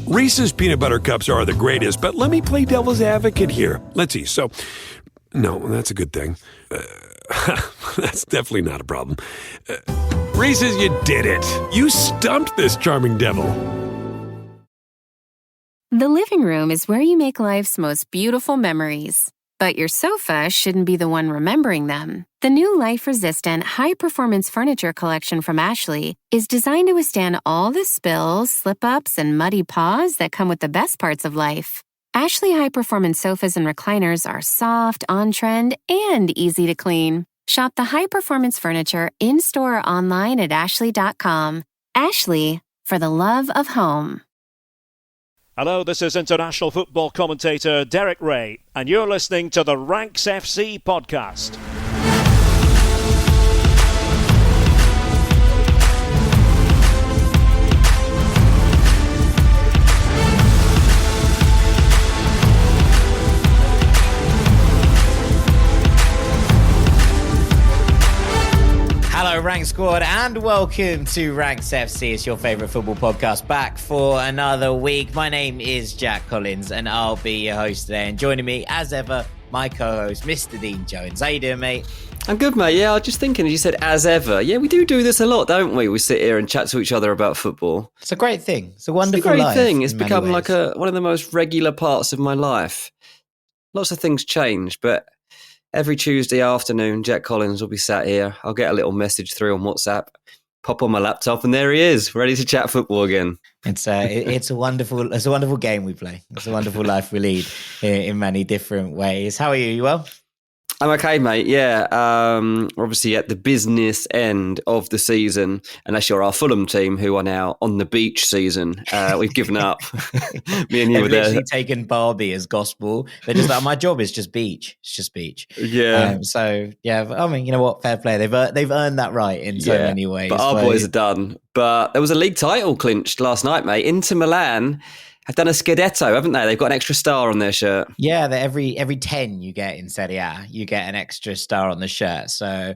Reese's peanut butter cups are the greatest, but let me play devil's advocate here. Let's see. So, no, that's a good thing. That's definitely not a problem. Reese's, you did it. You stumped this charming devil. The living room is where you make life's most beautiful memories. But your sofa shouldn't be the one remembering them. The new life-resistant, high-performance furniture collection from Ashley is designed to withstand all the spills, slip-ups, and muddy paws that come with the best parts of life. Ashley high-performance sofas and recliners are soft, on-trend, and easy to clean. Shop the high-performance furniture in-store or online at ashley.com. Ashley, for the love of home. Hello, this is international football commentator Derek Ray, and you're listening to the Ranks FC podcast. Hello, Rank Squad, and welcome to Ranks FC. It's your favourite football podcast, back for another week. My name is Jack Collins, and I'll be your host today. And joining me, as ever, my co-host, Mr. Dean Jones. How you doing, mate? I'm good, mate. Yeah, I was just thinking, as you said, as ever. Yeah, we do this a lot, don't we? We sit here and chat to each other about football. It's a great thing. It's a wonderful It's a great life thing. It's in many become ways. like one of the most regular parts of my life. Lots of things change, but every Tuesday afternoon, Jack Collins will be sat here. I'll get a little message through on WhatsApp, pop on my laptop, and there he is, ready to chat football again. It's a wonderful game we play. It's a wonderful life we lead in many different ways. How are you? You well? I'm okay, mate. Yeah, we're obviously at the business end of the season, unless you're our Fulham team, who are now on the beach season. We've given up. Me and you were there. They've literally taken Barbie as gospel. They're just like, my job is just beach. It's just beach. Yeah. So yeah, I mean, you know what? Fair play. They've earned that right in so many ways. But our boys are done. But there was a league title clinched last night, mate. Inter Milan have done a Scudetto, haven't they? They've got an extra star on their shirt. Yeah, every 10 you get in Serie A, you get an extra star on the shirt. So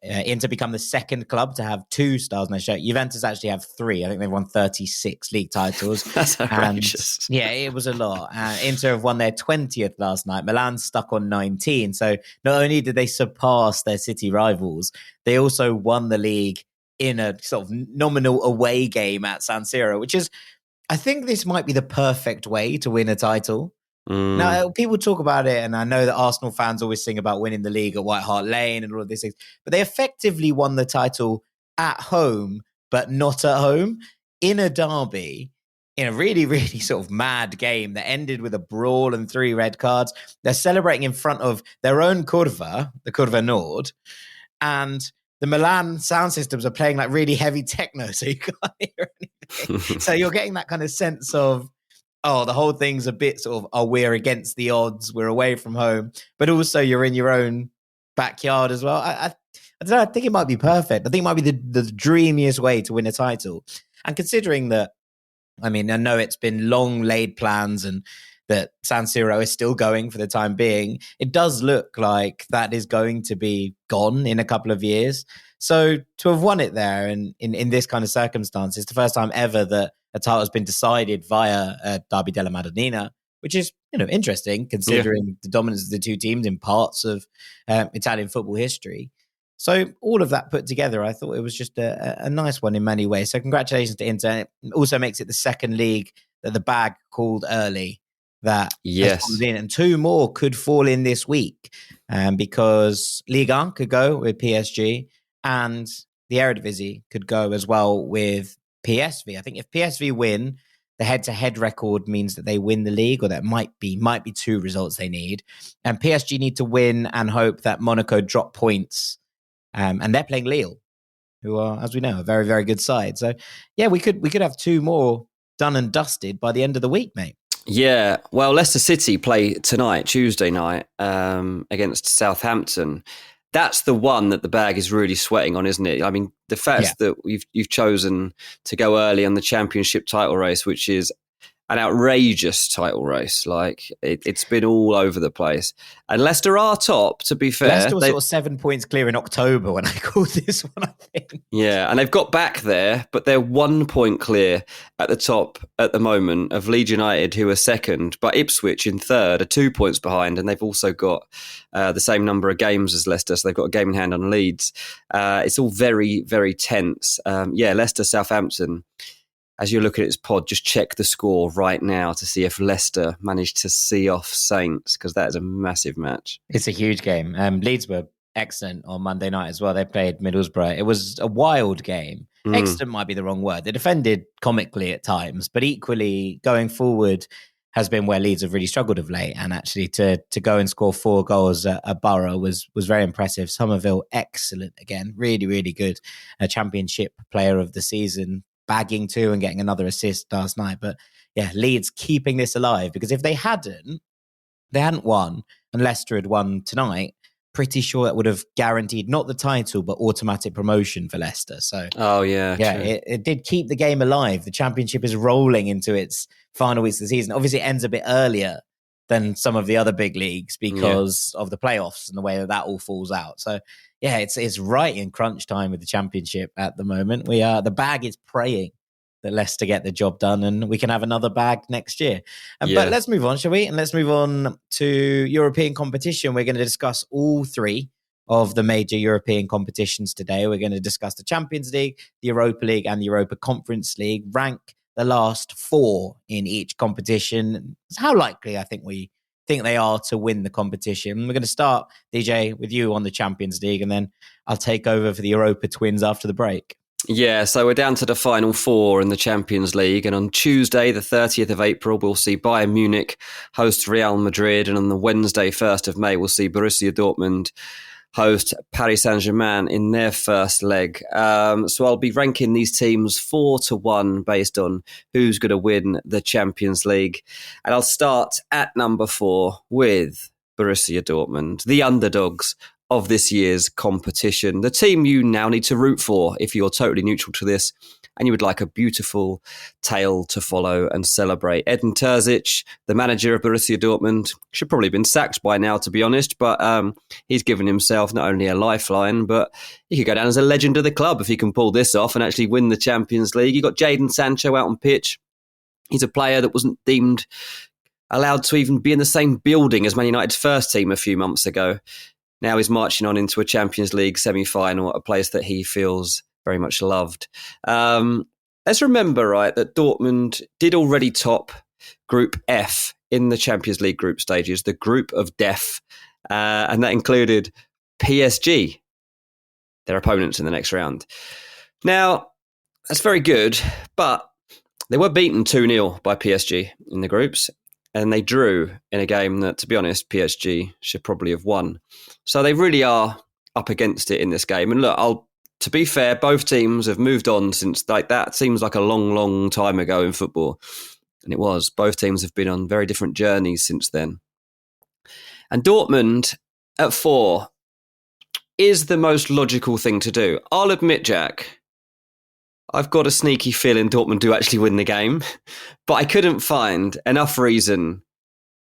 Inter become the second club to have 2 stars on their shirt. Juventus actually have 3. I think they've won 36 league titles. That's outrageous. And, yeah, it was a lot. Inter have won their 20th last night. Milan stuck on 19. So not only did they surpass their city rivals, they also won the league in a sort of nominal away game at San Siro, which is, I think this might be the perfect way to win a title. Now, people talk about it, and I know that Arsenal fans always sing about winning the league at White Hart Lane and all of these things, but they effectively won the title at home, but not at home, in a derby, in a really, really sort of mad game that ended with a brawl and 3 red cards. They're celebrating in front of their own Curva, the Curva Nord, and the Milan sound systems are playing like really heavy techno, so you can't hear anything. So you're getting that kind of sense of, oh, the whole thing's a bit sort of, oh, we're against the odds, we're away from home, but also you're in your own backyard as well. I don't know, I think it might be perfect. I think it might be the dreamiest way to win a title. And considering that, I mean, I know it's been long laid plans and that San Siro is still going for the time being, it does look like that is going to be gone in a couple of years. So to have won it there and in this kind of circumstance, it's the first time ever that a title has been decided via Derby della Madonnina, which is, you know, interesting considering the dominance of the 2 teams in parts of Italian football history. So all of that put together, I thought it was just a nice one in many ways. So congratulations to Inter. It also makes it the second league that the bag called early. That has in, and 2 more could fall in this week because Ligue 1 could go with PSG and the Eredivisie could go as well with PSV. I think if PSV win, the head-to-head record means that they win the league, or that might be 2 results they need. And PSG need to win and hope that Monaco drop points. And they're playing Lille, who are, as we know, a very, very good side. So yeah, we could have 2 more done and dusted by the end of the week, mate. Yeah, well, Leicester City play tonight, Tuesday night, against Southampton. That's the one that the bag is really sweating on, isn't it? I mean, the fact that you've chosen to go early on the Championship title race, which is an outrageous title race. Like it's been all over the place. And Leicester are top, to be fair. Leicester was sort of 7 points clear in October when I called this one, I think. Yeah, and they've got back there, but they're 1 point clear at the top at the moment of Leeds United, who are second, but Ipswich in third are 2 points behind, and they've also got the same number of games as Leicester, so they've got a game in hand on Leeds. It's all very, very tense. Leicester, Southampton. As you look at its pod, just check the score right now to see if Leicester managed to see off Saints, because that is a massive match. It's a huge game. Leeds were excellent on Monday night as well. They played Middlesbrough. It was a wild game. Excellent might be the wrong word. They defended comically at times, but equally going forward has been where Leeds have really struggled of late. And actually to go and score 4 goals at Borough was very impressive. Somerville, excellent again. Really, really good. A championship player of the season, bagging 2 and getting another assist last night. But yeah, Leeds keeping this alive, because if they hadn't won and Leicester had won tonight, pretty sure that would have guaranteed not the title, but automatic promotion for Leicester. So, it did keep the game alive. The championship is rolling into its final weeks of the season. Obviously, it ends a bit earlier than some of the other big leagues because of the playoffs and the way that all falls out. So, yeah, it's right in crunch time with the championship at the moment. The bag is praying that Leicester get the job done and we can have another bag next year. But let's move on, shall we? And let's move on to European competition. We're going to discuss all 3 of the major European competitions today. We're going to discuss the Champions League, the Europa League, and the Europa Conference League, rank the last 4 in each competition. How likely I think we think they are to win the competition. We're going to start, DJ, with you on the Champions League, and then I'll take over for the Europa Twins after the break. Yeah, so we're down to the final 4 in the Champions League, and on Tuesday, the 30th of April, we'll see Bayern Munich host Real Madrid, and on the Wednesday, 1st of May, we'll see Borussia Dortmund host Paris Saint-Germain in their first leg. So I'll be ranking these teams 4-1 based on who's going to win the Champions League. And I'll start at number 4 with Borussia Dortmund, the underdogs of this year's competition. The team you now need to root for if you're totally neutral to this and you would like a beautiful tale to follow and celebrate. Edin Terzic, the manager of Borussia Dortmund, should probably have been sacked by now, to be honest, but he's given himself not only a lifeline, but he could go down as a legend of the club if he can pull this off and actually win the Champions League. You got Jadon Sancho out on pitch. He's a player that wasn't deemed allowed to even be in the same building as Man United's first team a few months ago. Now he's marching on into a Champions League semi-final at a place that he feels very much loved. Let's remember, right, that Dortmund did already top Group F in the Champions League group stages, the Group of Death, and that included PSG, their opponents in the next round. Now, that's very good, but they were beaten 2-0 by PSG in the groups, and they drew in a game that, to be honest, PSG should probably have won. So they really are up against it in this game. And look, to be fair, both teams have moved on since that seems like a long, long time ago in football. And it was. Both teams have been on very different journeys since then. And Dortmund at 4 is the most logical thing to do. I'll admit, Jack, I've got a sneaky feeling Dortmund do actually win the game, but I couldn't find enough reason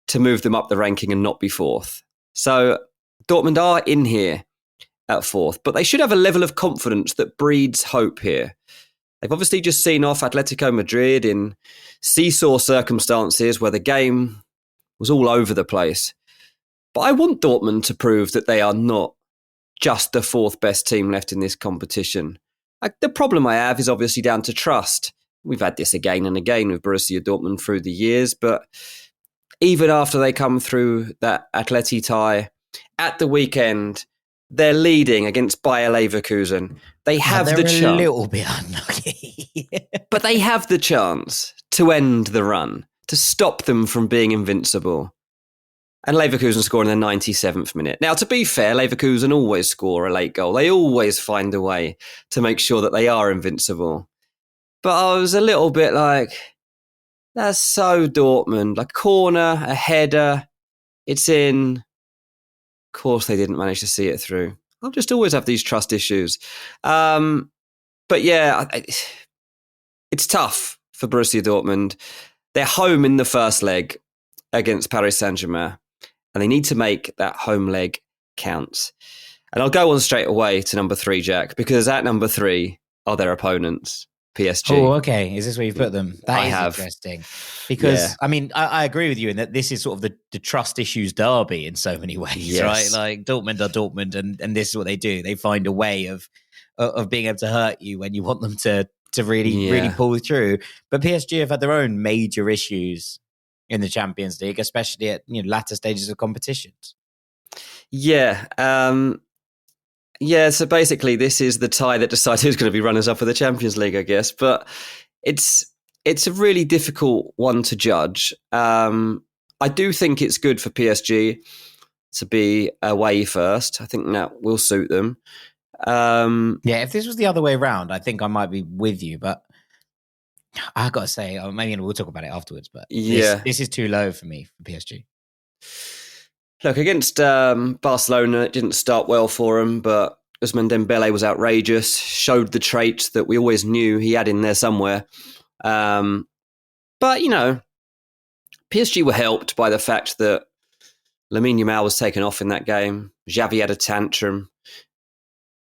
to move them up the ranking and not be 4th. So Dortmund are in here at 4th, but they should have a level of confidence that breeds hope here. They've obviously just seen off Atletico Madrid in seesaw circumstances where the game was all over the place. But I want Dortmund to prove that they are not just the 4th best team left in this competition. The problem I have is obviously down to trust. We've had this again and again with Borussia Dortmund through the years, but even after they come through that Atleti tie at the weekend, they're leading against Bayer Leverkusen. They have the chance. They're a little bit unlucky. But they have the chance to end the run, to stop them from being invincible. And Leverkusen score in the 97th minute. Now, to be fair, Leverkusen always score a late goal. They always find a way to make sure that they are invincible. But I was a little bit like, that's so Dortmund. Like, corner, a header, it's in. Of course, they didn't manage to see it through. I'll just always have these trust issues. But yeah, it's tough for Borussia Dortmund. They're home in the first leg against Paris Saint-Germain, and they need to make that home leg count. And I'll go on straight away to number 3, Jack, because at number 3 are their opponents, PSG. Oh, okay. Is this where you've put them? That is interesting. Because, I mean, I agree with you in that this is sort of the trust issues derby in so many ways, right? Like Dortmund are Dortmund, and this is what they do. They find a way of being able to hurt you when you want them to really pull through. But PSG have had their own major issues in the Champions League, especially at latter stages of competitions. Yeah. So basically this is the tie that decides who's going to be runners-up for the Champions League, I guess. But it's a really difficult one to judge. I do think it's good for PSG to be away first. I think that will suit them. If this was the other way around, I think I might be with you, but I got to say, maybe we'll talk about it afterwards, but this is too low for me for PSG. Look, against Barcelona, it didn't start well for him, but Ousmane Dembele was outrageous, showed the traits that we always knew he had in there somewhere. But, PSG were helped by the fact that Lamine Yamal was taken off in that game. Xavi had a tantrum.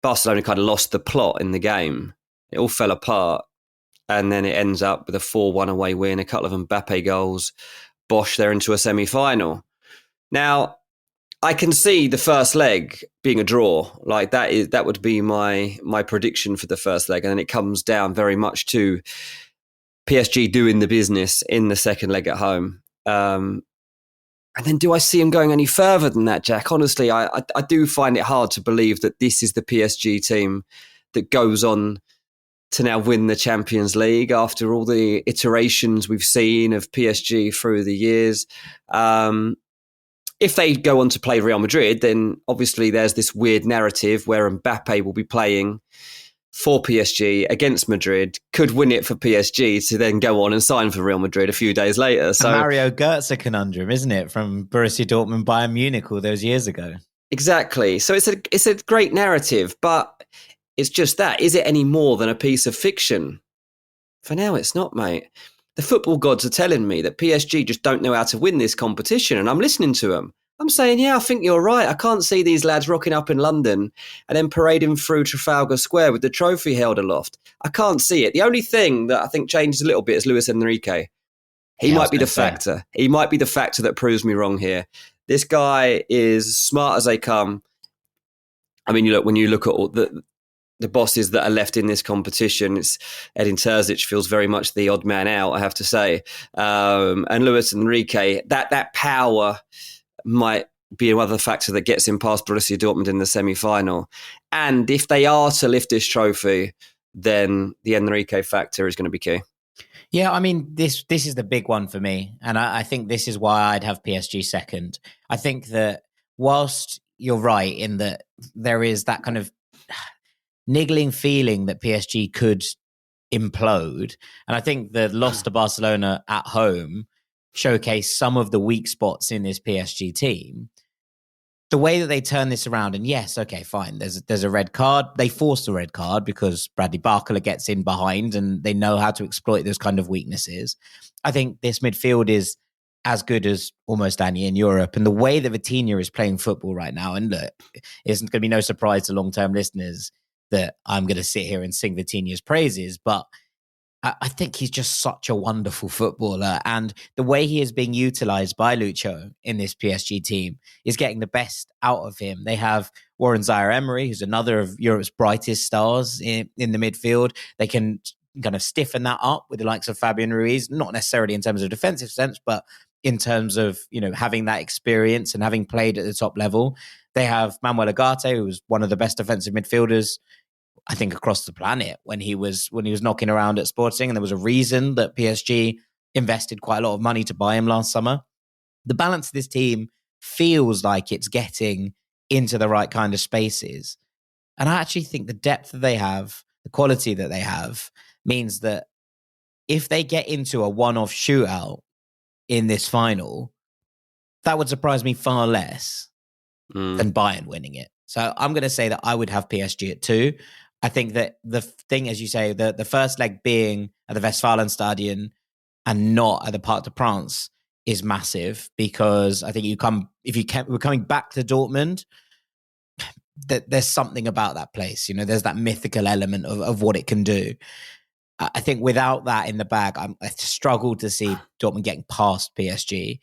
Barcelona kind of lost the plot in the game. It all fell apart. And then it ends up with a 4-1 away win, a couple of Mbappe goals. Bosh, they're into a semi-final. Now, I can see the first leg being a draw. Like that would be my prediction for the first leg. And then it comes down very much to PSG doing the business in the second leg at home. And then do I see him going any further than that, Jack? Honestly, I do find it hard to believe that this is the PSG team that goes on to now win the Champions League after all the iterations we've seen of PSG through the years. If they go on to play Real Madrid, then obviously there's this weird narrative where Mbappe will be playing for PSG against Madrid, could win it for PSG to then go on and sign for Real Madrid a few days later. So a Mario Götze conundrum, isn't it, from Borussia Dortmund, Bayern Munich all those years ago? Exactly. So it's a great narrative, but it's just that. Is it any more than a piece of fiction? For now, it's not, mate. The football gods are telling me that PSG just don't know how to win this competition, and I'm listening to them. I'm saying, I think you're right. I can't see these lads rocking up in London and then parading through Trafalgar Square with the trophy held aloft. I can't see it. The only thing that I think changes a little bit is Luis Enrique. He might be the factor. He might be the factor that proves me wrong here. This guy is smart as they come. I mean, when you look at all the bosses that are left in this competition, it's Edin Terzic feels very much the odd man out, I have to say. And Luis Enrique, that power might be another factor that gets him past Borussia Dortmund in the semi-final. And if they are to lift this trophy, then the Enrique factor is going to be key. Yeah, I mean, this is the big one for me. And I think this is why I'd have PSG second. I think that whilst you're right in that there is that kind of niggling feeling that PSG could implode, and I think the loss to Barcelona at home showcase some of the weak spots in this PSG team. The way that they turn this around, and yes, okay, fine, there's a red card. They forced a red card because Bradley Barcola gets in behind and they know how to exploit those kind of weaknesses. I think this midfield is as good as almost any in Europe. And the way that Vitinha is playing football right now, and look, it's going to be no surprise to long-term listeners that I'm going to sit here and sing Vitinha's praises, but I think he's just such a wonderful footballer. And the way he is being utilized by Lucho in this PSG team is getting the best out of him. They have Warren Zaire-Emery, who's another of Europe's brightest stars in the midfield. They can kind of stiffen that up with the likes of Fabian Ruiz, not necessarily in terms of defensive sense, but in terms of, having that experience and having played at the top level. They have Manuel Ugarte, who was one of the best defensive midfielders, I think, across the planet when he was knocking around at Sporting, and there was a reason that PSG invested quite a lot of money to buy him last summer. The balance of this team feels like it's getting into the right kind of spaces. And I actually think the depth that they have, the quality that they have, means that if they get into a one-off shootout in this final, that would surprise me far less than Bayern winning it. So I'm going to say that I would have PSG at 2. I think that the thing, as you say, the first leg being at the Westfalenstadion and not at the Parc des Princes is massive, because I think we're coming back to Dortmund, that there's something about that place. You know, there's that mythical element of what it can do. I think without that in the bag, I struggle to see Dortmund getting past PSG.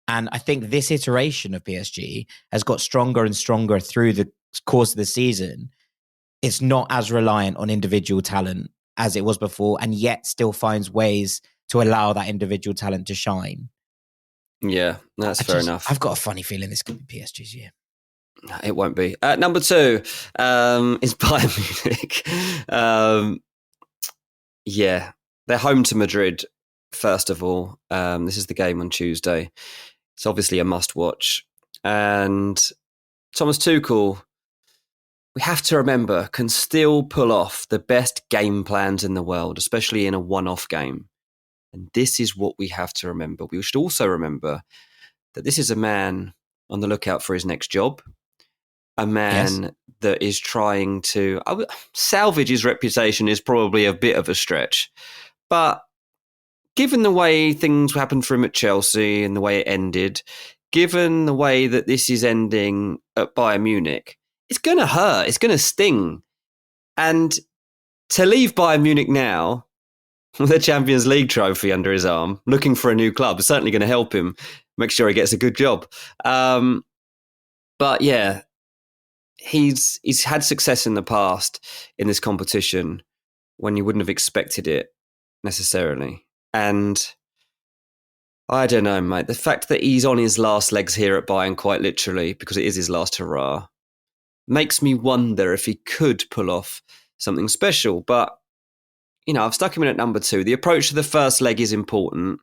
And I think this iteration of PSG has got stronger and stronger through the course of the season. It's not as reliant on individual talent as it was before, and yet still finds ways to allow that individual talent to shine. Yeah, that's fair enough. I've got a funny feeling this could be PSG's year. It won't be. Number 2 is Bayern Munich. Yeah, they're home to Madrid, first of all. This is the game on Tuesday. It's obviously a must-watch. And Thomas Tuchel, we have to remember, can still pull off the best game plans in the world, especially in a one-off game. And this is what we have to remember. We should also remember that this is a man on the lookout for his next job, a man that is trying to salvage his reputation is probably a bit of a stretch. But given the way things happened for him at Chelsea and the way it ended, given the way that this is ending at Bayern Munich, it's going to hurt. It's going to sting. And to leave Bayern Munich now with a Champions League trophy under his arm, looking for a new club, is certainly going to help him make sure he gets a good job. But yeah, he's had success in the past in this competition when you wouldn't have expected it necessarily. And I don't know, mate. The fact that he's on his last legs here at Bayern, quite literally, because it is his last hurrah, makes me wonder if he could pull off something special. But, you know, I've stuck him in at number 2. The approach to the first leg is important.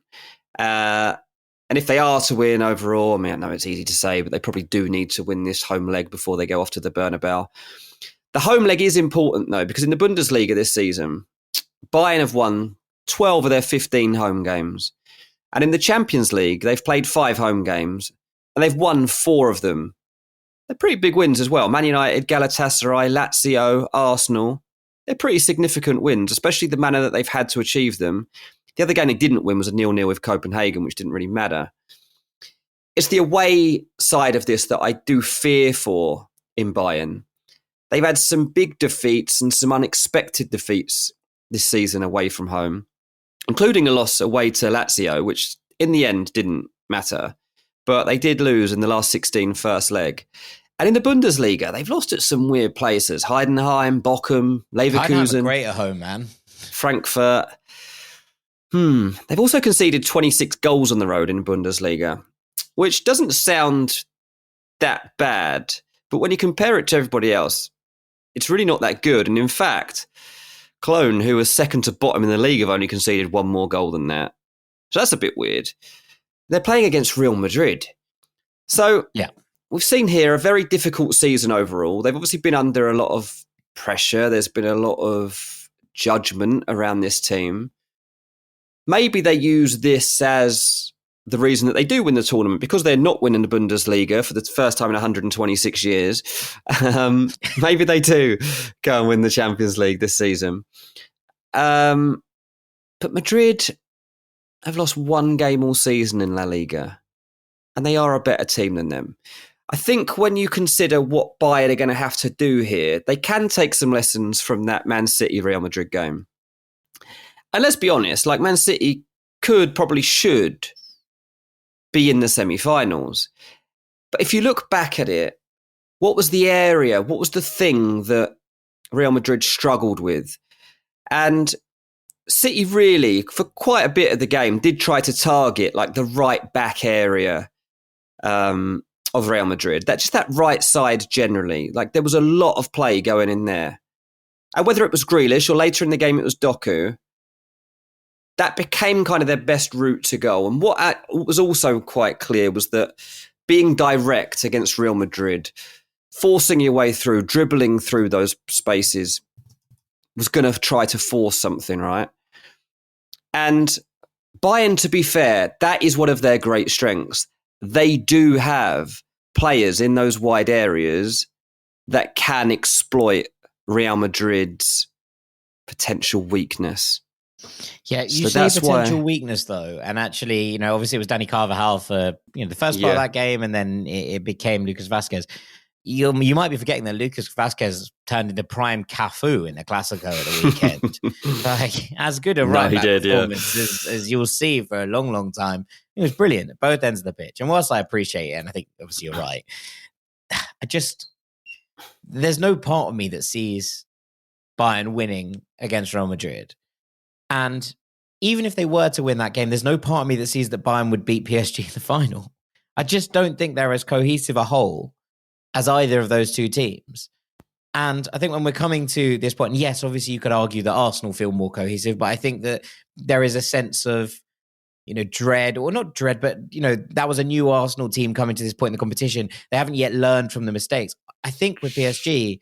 And if they are to win overall, I mean, I know it's easy to say, but they probably do need to win this home leg before they go off to the Bernabeu. The home leg is important, though, because in the Bundesliga this season, Bayern have won 12 of their 15 home games. And in the Champions League, they've played 5 home games, and they've won 4 of them. They're pretty big wins as well. Man United, Galatasaray, Lazio, Arsenal. They're pretty significant wins, especially the manner that they've had to achieve them. The other game they didn't win was a 0-0 with Copenhagen, which didn't really matter. It's the away side of this that I do fear for in Bayern. They've had some big defeats and some unexpected defeats this season away from home, including a loss away to Lazio, which in the end didn't matter. But they did lose in the last 16 first leg. And in the Bundesliga, they've lost at some weird places. Heidenheim, Bochum, Leverkusen. Great at home, man. Frankfurt. They've also conceded 26 goals on the road in Bundesliga, which doesn't sound that bad. But when you compare it to everybody else, it's really not that good. And in fact, Cologne, who was second to bottom in the league, have only conceded 1 more goal than that. So that's a bit weird. They're playing against Real Madrid. So yeah, we've seen here a very difficult season overall. They've obviously been under a lot of pressure. There's been a lot of judgment around this team. Maybe they use this as the reason that they do win the tournament, because they're not winning the Bundesliga for the first time in 126 years. Maybe they do go and win the Champions League this season. But Madrid have lost 1 game all season in La Liga, and they are a better team than them. I think when you consider what Bayern are going to have to do here, they can take some lessons from that Man City-Real Madrid game. And let's be honest, like Man City probably should be in the semi-finals. But if you look back at it, what was the area, what was the thing that Real Madrid struggled with? And City really, for quite a bit of the game, did try to target like the right back area of Real Madrid. Just that right side generally. Like there was a lot of play going in there. And whether it was Grealish or later in the game it was Doku, that became kind of their best route to goal. And what was also quite clear was that being direct against Real Madrid, forcing your way through, dribbling through those spaces, was going to try to force something, right? And Bayern, to be fair, that is one of their great strengths. They do have players in those wide areas that can exploit Real Madrid's potential weakness. Yeah, you So see that's potential why- weakness though, and actually, obviously it was Danny Carvajal for the first part of Yeah. that game, and then it became Lucas Vazquez. You might be forgetting that Lucas Vazquez turned into prime Cafu in the Clasico at the weekend. Like as good a No, right he back did, yeah. performance as you'll see for a long, long time. It was brilliant at both ends of the pitch. And whilst I appreciate it, and I think obviously you're right, there's no part of me that sees Bayern winning against Real Madrid. And even if they were to win that game, there's no part of me that sees that Bayern would beat PSG in the final. I just don't think they're as cohesive a whole as either of those two teams. And I think when we're coming to this point, and yes, obviously you could argue that Arsenal feel more cohesive, but I think that there is a sense of, dread, or not dread, but, that was a new Arsenal team coming to this point in the competition. They haven't yet learned from the mistakes. I think with PSG,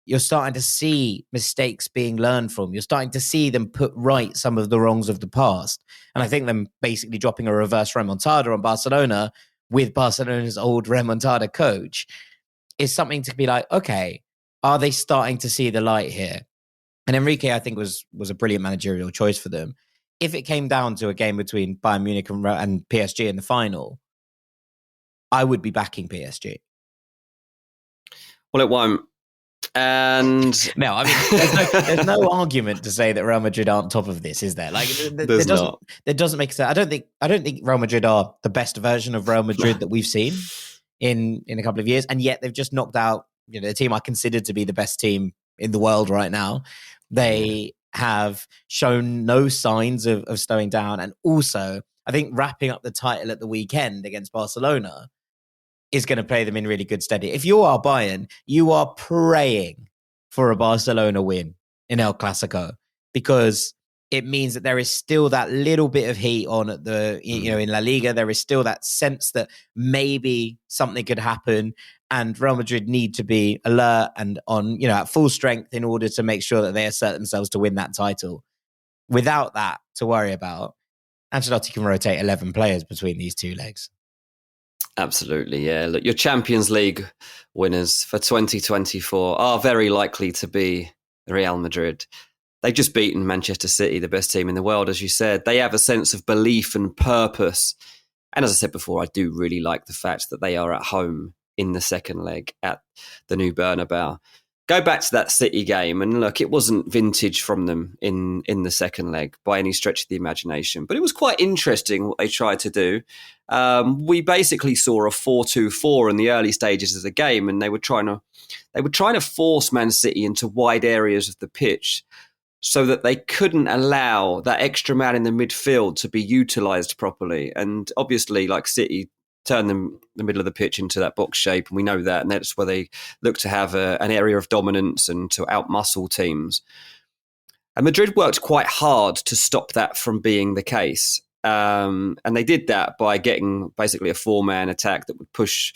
you're starting to see mistakes being learned from. You're starting to see them put right some of the wrongs of the past. And I think them basically dropping a reverse remontada on Barcelona with Barcelona's old remontada coach is something to be like, okay, are they starting to see the light here? And Enrique, I think, was a brilliant managerial choice for them. If it came down to a game between Bayern Munich and PSG in the final, I would be backing PSG. Well, it won't. And no, I mean, there's no argument to say that Real Madrid aren't top of this, is there? Like, there doesn't make sense. I don't think Real Madrid are the best version of Real Madrid that we've seen in a couple of years, and yet they've just knocked out the team I consider to be the best team in the world right now. They have shown no signs of slowing down, and also I think wrapping up the title at the weekend against Barcelona is going to play them in really good stead. If you are Bayern, you are praying for a Barcelona win in El Clasico, because it means that there is still that little bit of heat on at the, in La Liga. There is still that sense that maybe something could happen, and Real Madrid need to be alert and on, at full strength in order to make sure that they assert themselves to win that title. Without that to worry about, Ancelotti can rotate 11 players between these two legs. Absolutely, yeah. Look, your Champions League winners for 2024 are very likely to be Real Madrid. They've just beaten Manchester City, the best team in the world, as you said. They have a sense of belief and purpose. And as I said before, I do really like the fact that they are at home in the second leg at the new Bernabeu. Go back to that City game, and look, it wasn't vintage from them in the second leg by any stretch of the imagination. But it was quite interesting what they tried to do. We basically saw a 4-2-4 in the early stages of the game, and they were trying to force Man City into wide areas of the pitch so that they couldn't allow that extra man in the midfield to be utilised properly. And obviously, like City, turn them the middle of the pitch into that box shape, and we know that, and that's where they look to have an area of dominance and to outmuscle teams. And Madrid worked quite hard to stop that from being the case, and they did that by getting basically a four-man attack that would push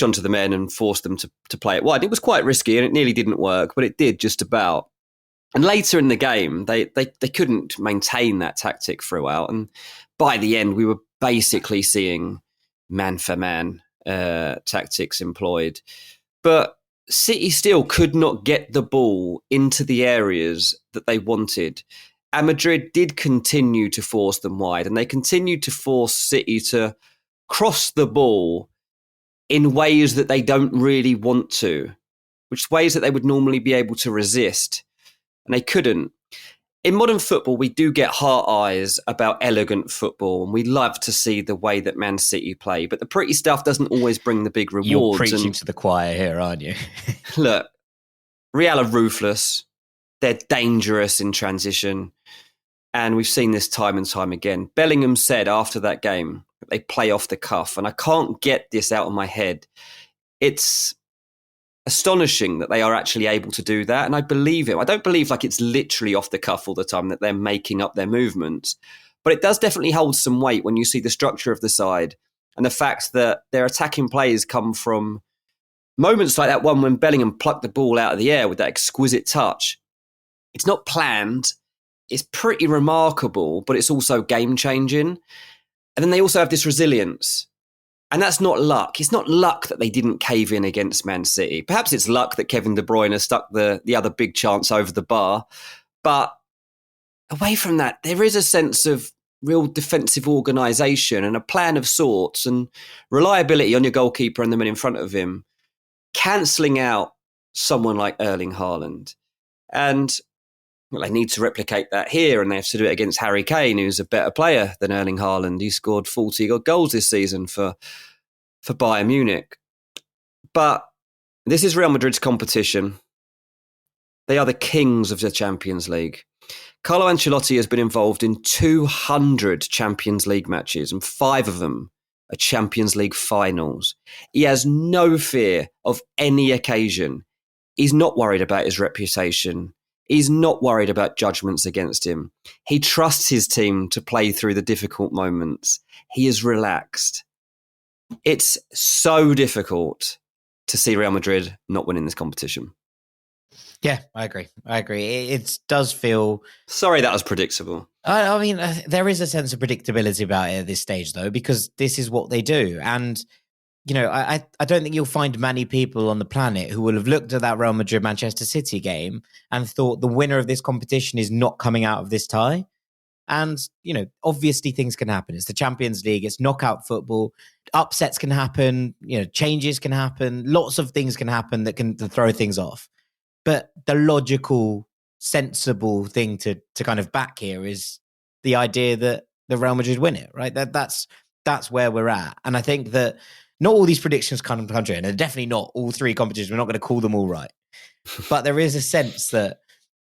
onto the men and force them to play it wide. It was quite risky, and it nearly didn't work, but it did just about. And later in the game, they couldn't maintain that tactic throughout, and by the end, we were basically seeing man-for-man tactics employed. But City still could not get the ball into the areas that they wanted. And Madrid did continue to force them wide, and they continued to force City to cross the ball in ways that they don't really want to, which ways that they would normally be able to resist. And they couldn't. In modern football, we do get heart eyes about elegant football, and we love to see the way that Man City play. But the pretty stuff doesn't always bring the big rewards. You're preaching to the choir here, aren't you? Look, Real are ruthless. They're dangerous in transition. And we've seen this time and time again. Bellingham said after that game that they play off the cuff, and I can't get this out of my head. It's astonishing that they are actually able to do that, and I believe him. I don't believe like it's literally off the cuff all the time, that they're making up their movements, but it does definitely hold some weight when you see the structure of the side and the fact that their attacking players come from moments like that one when Bellingham plucked the ball out of the air with that exquisite touch. It's not planned, it's pretty remarkable, but it's also game-changing. And then they also have this resilience. And that's not luck. It's not luck that they didn't cave in against Man City. Perhaps it's luck that Kevin De Bruyne stuck the other big chance over the bar. But away from that, there is a sense of real defensive organisation and a plan of sorts and reliability on your goalkeeper and the men in front of him, cancelling out someone like Erling Haaland. And well, they need to replicate that here, and they have to do it against Harry Kane, who's a better player than Erling Haaland. He scored 40 goals this season for Bayern Munich. But this is Real Madrid's competition. They are the kings of the Champions League. Carlo Ancelotti has been involved in 200 Champions League matches, and 5 of them are Champions League finals. He has no fear of any occasion. He's not worried about his reputation. He's not worried about judgments against him. He trusts his team to play through the difficult moments. He is relaxed. It's so difficult to see Real Madrid not winning this competition. Yeah, I agree. It does feel... Sorry, that was predictable. I mean, there is a sense of predictability about it at this stage, though, because this is what they do. And, you know, I don't think you'll find many people on the planet who will have looked at that Real Madrid-Manchester City game and thought the winner of this competition is not coming out of this tie. And, you know, obviously things can happen. It's the Champions League. It's knockout football. Upsets can happen. You know, changes can happen. Lots of things can happen that can throw things off. But the logical, sensible thing to kind of back here is the idea that the Real Madrid win it, right? That's where we're at. And I think that not all these predictions come true, and they're definitely not all 3 competitions. We're not going to call them all right. But there is a sense that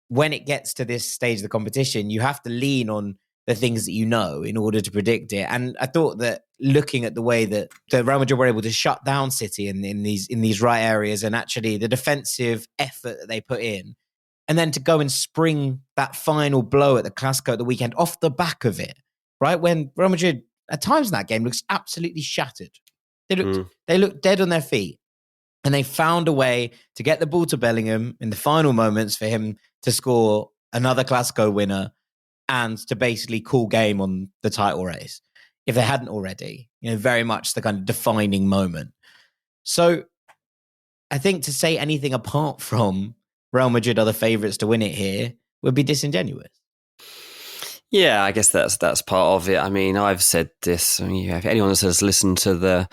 when it gets to this stage of the competition, you have to lean on the things that you know in order to predict it. And I thought that looking at the way that the Real Madrid were able to shut down City in these right areas, and actually the defensive effort that they put in, and then to go and spring that final blow at the Clásico at the weekend off the back of it, right? When Real Madrid at times in that game looks absolutely shattered. They looked dead on their feet, and they found a way to get the ball to Bellingham in the final moments for him to score another Clásico winner and to basically call game on the title race, if they hadn't already. You know, very much the kind of defining moment. So I think to say anything apart from Real Madrid are the favourites to win it here would be disingenuous. Yeah, I guess that's part of it. I mean, I've said this. I mean, if anyone has listened to the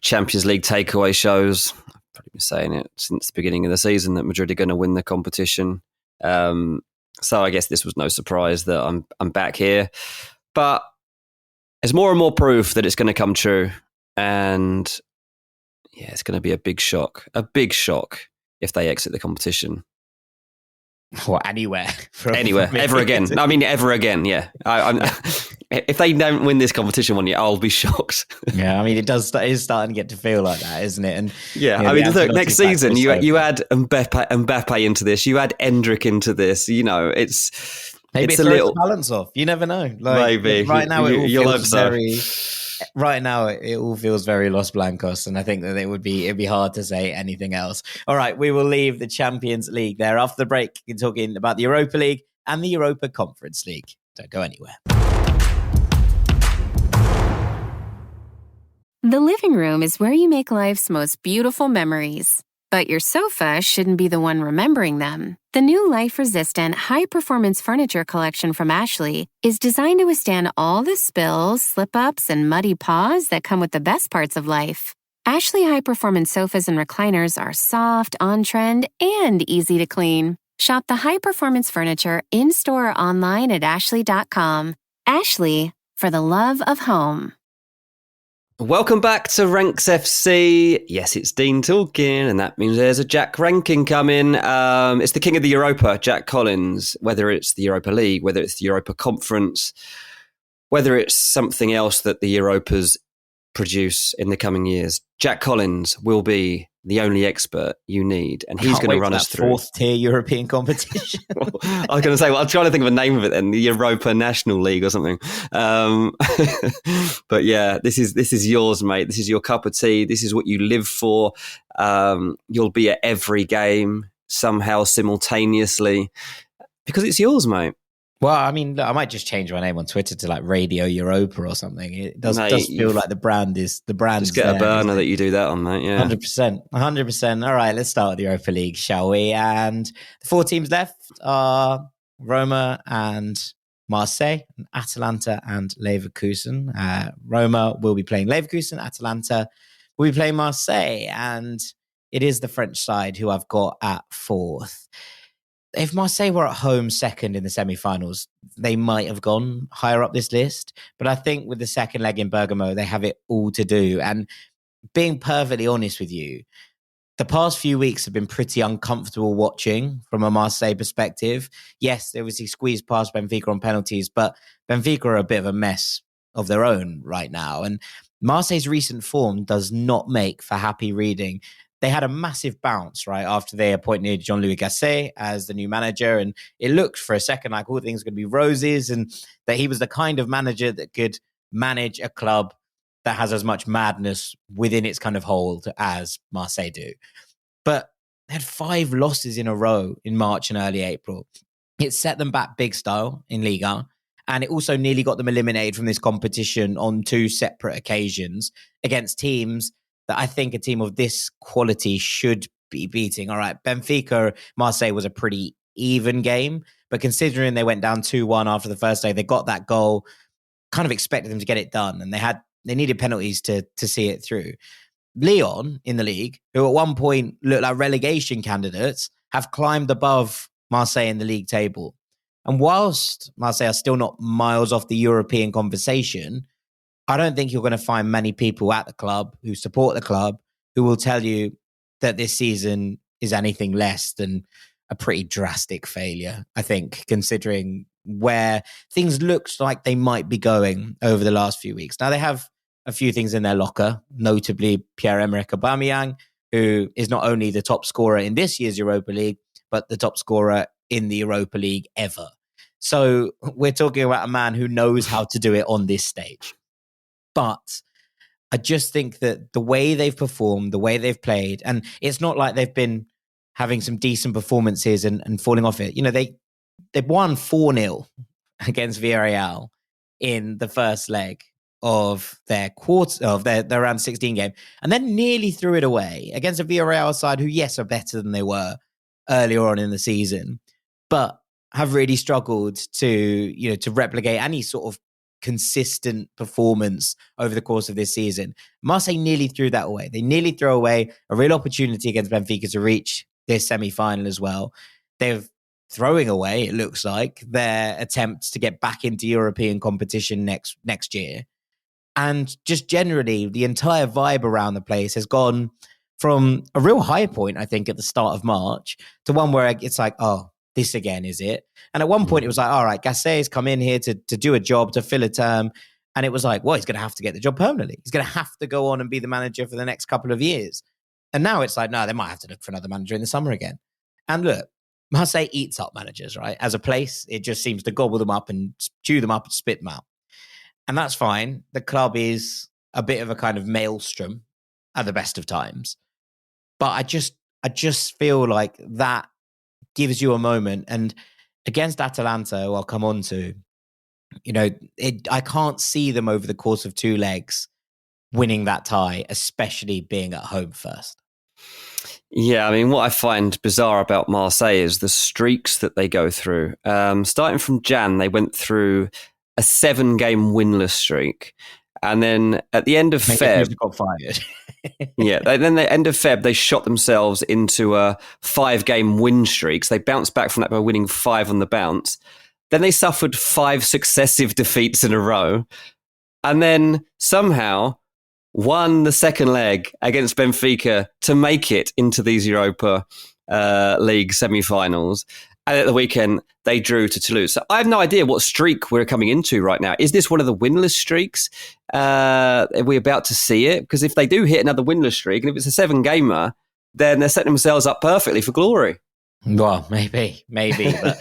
Champions League takeaway shows, I've probably been saying it since the beginning of the season that Madrid are going to win the competition. So I guess this was no surprise that I'm back here. But there's more and more proof that it's going to come true. And yeah, it's going to be a big shock if they exit the competition. Or anywhere. Ever again. I mean, ever again, yeah. If they don't win this competition one year, I'll be shocked. Yeah, I mean, it is starting to get to feel like that, isn't it? And yeah, I mean, look, next season, you add Mbappe into this, you add Endrick into this, you know, maybe it's a little balance off. You never know. Like, maybe. Right now, it all feels very Los Blancos, and I think that it'd be hard to say anything else. All right, we will leave the Champions League there. After the break, we're talking about the Europa League and the Europa Conference League. Don't go anywhere. The living room is where you make life's most beautiful memories. But your sofa shouldn't be the one remembering them. The new life-resistant, high-performance furniture collection from Ashley is designed to withstand all the spills, slip-ups, and muddy paws that come with the best parts of life. Ashley high-performance sofas and recliners are soft, on-trend, and easy to clean. Shop the high-performance furniture in-store or online at ashley.com. Ashley, for the love of home. Welcome back to Ranks FC. Yes, it's Dean talking, and that means there's a Jack ranking coming. It's the king of the Europa, Jack Collins, whether it's the Europa League, whether it's the Europa Conference, whether it's something else that the Europas produce in the coming years. Jack Collins will be the only expert you need, and he's going to run us through 4th tier European competition. I was going to say, well, I'm trying to think of a name of it then, the Europa National League or something. But yeah, this is yours, mate. This is your cup of tea. This is what you live for. You'll be at every game somehow simultaneously because it's yours, mate. Well, I mean, look, I might just change my name on Twitter to like Radio Europa or something. It does feel like the brand is the brand. Just get a burner that you do that on, mate. Yeah, 100%. All right, let's start with the Europa League, shall we? And the 4 teams left are Roma and Marseille, Atalanta and Leverkusen. Roma will be playing Leverkusen. Atalanta will be playing Marseille. And it is the French side who I've got at fourth. If Marseille were at home second in the semi-finals, they might have gone higher up this list. But I think with the second leg in Bergamo, they have it all to do. And being perfectly honest with you, the past few weeks have been pretty uncomfortable watching from a Marseille perspective. Yes, they obviously squeezed past Benfica on penalties, but Benfica are a bit of a mess of their own right now. And Marseille's recent form does not make for happy reading. They had a massive bounce, right, after they appointed Jean-Louis Gasset as the new manager. And it looked for a second like all things were going to be roses and that he was the kind of manager that could manage a club that has as much madness within its kind of hold as Marseille do. But they had 5 losses in a row in March and early April. It set them back big style in Liga. And it also nearly got them eliminated from this competition on 2 separate occasions against teams that I think a team of this quality should be beating. All right, Benfica, Marseille was a pretty even game. But considering they went down 2-1 after the first day, they got that goal, kind of expected them to get it done. And they needed penalties to see it through. Lyon in the league, who at one point looked like relegation candidates, have climbed above Marseille in the league table. And whilst Marseille are still not miles off the European conversation, I don't think you're going to find many people at the club who support the club who will tell you that this season is anything less than a pretty drastic failure, I think, considering where things looked like they might be going over the last few weeks. Now, they have a few things in their locker, notably Pierre-Emerick Aubameyang, who is not only the top scorer in this year's Europa League, but the top scorer in the Europa League ever. So we're talking about a man who knows how to do it on this stage. But I just think that the way they've performed, the way they've played, and it's not like they've been having some decent performances and falling off it. You know, they've won 4-0 against Villarreal in the first leg of their round 16 game, and then nearly threw it away against a Villarreal side who, yes, are better than they were earlier on in the season, but have really struggled to replicate any sort of consistent performance over the course of this season. Marseille nearly threw that away. They nearly threw away a real opportunity against Benfica to reach this semi-final as well. They're throwing away, it looks like, their attempts to get back into European competition next year. And just generally, the entire vibe around the place has gone from a real high point, I think, at the start of March to one where it's like, oh, this again, is it? And at one point, it was like, all right, Gasset has come in here to do a job, to fill a term. And it was like, well, he's going to have to get the job permanently. He's going to have to go on and be the manager for the next couple of years. And now it's like, no, they might have to look for another manager in the summer again. And look, Marseille eats up managers, right? As a place, it just seems to gobble them up and chew them up and spit them out. And that's fine. The club is a bit of a kind of maelstrom at the best of times. But I just feel like that gives you a moment. And against Atalanta, who I'll come on to, I can't see them over the course of 2 legs winning that tie, especially being at home first. Yeah, I mean, what I find bizarre about Marseille is the streaks that they go through. Starting from Jan, they went through a 7-game winless streak. And then at the end of Feb... got fired. Yeah, then the end of Feb, they shot themselves into a 5-game win streak. So they bounced back from that by winning 5 on the bounce. Then they suffered 5 successive defeats in a row. And then somehow won the second leg against Benfica to make it into these Europa League semi-finals. And at the weekend, they drew to Toulouse. So I have no idea what streak we're coming into right now. Is this one of the winless streaks? Are we about to see it? Because if they do hit another winless streak, and if it's a 7-gamer, then they're setting themselves up perfectly for glory. Well, maybe, but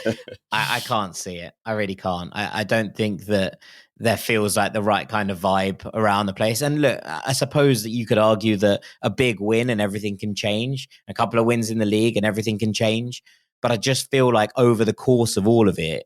I can't see it. I really can't. I don't think that there feels like the right kind of vibe around the place. And look, I suppose that you could argue that a big win and everything can change. A couple of wins in the league and everything can change. But I just feel like over the course of all of it,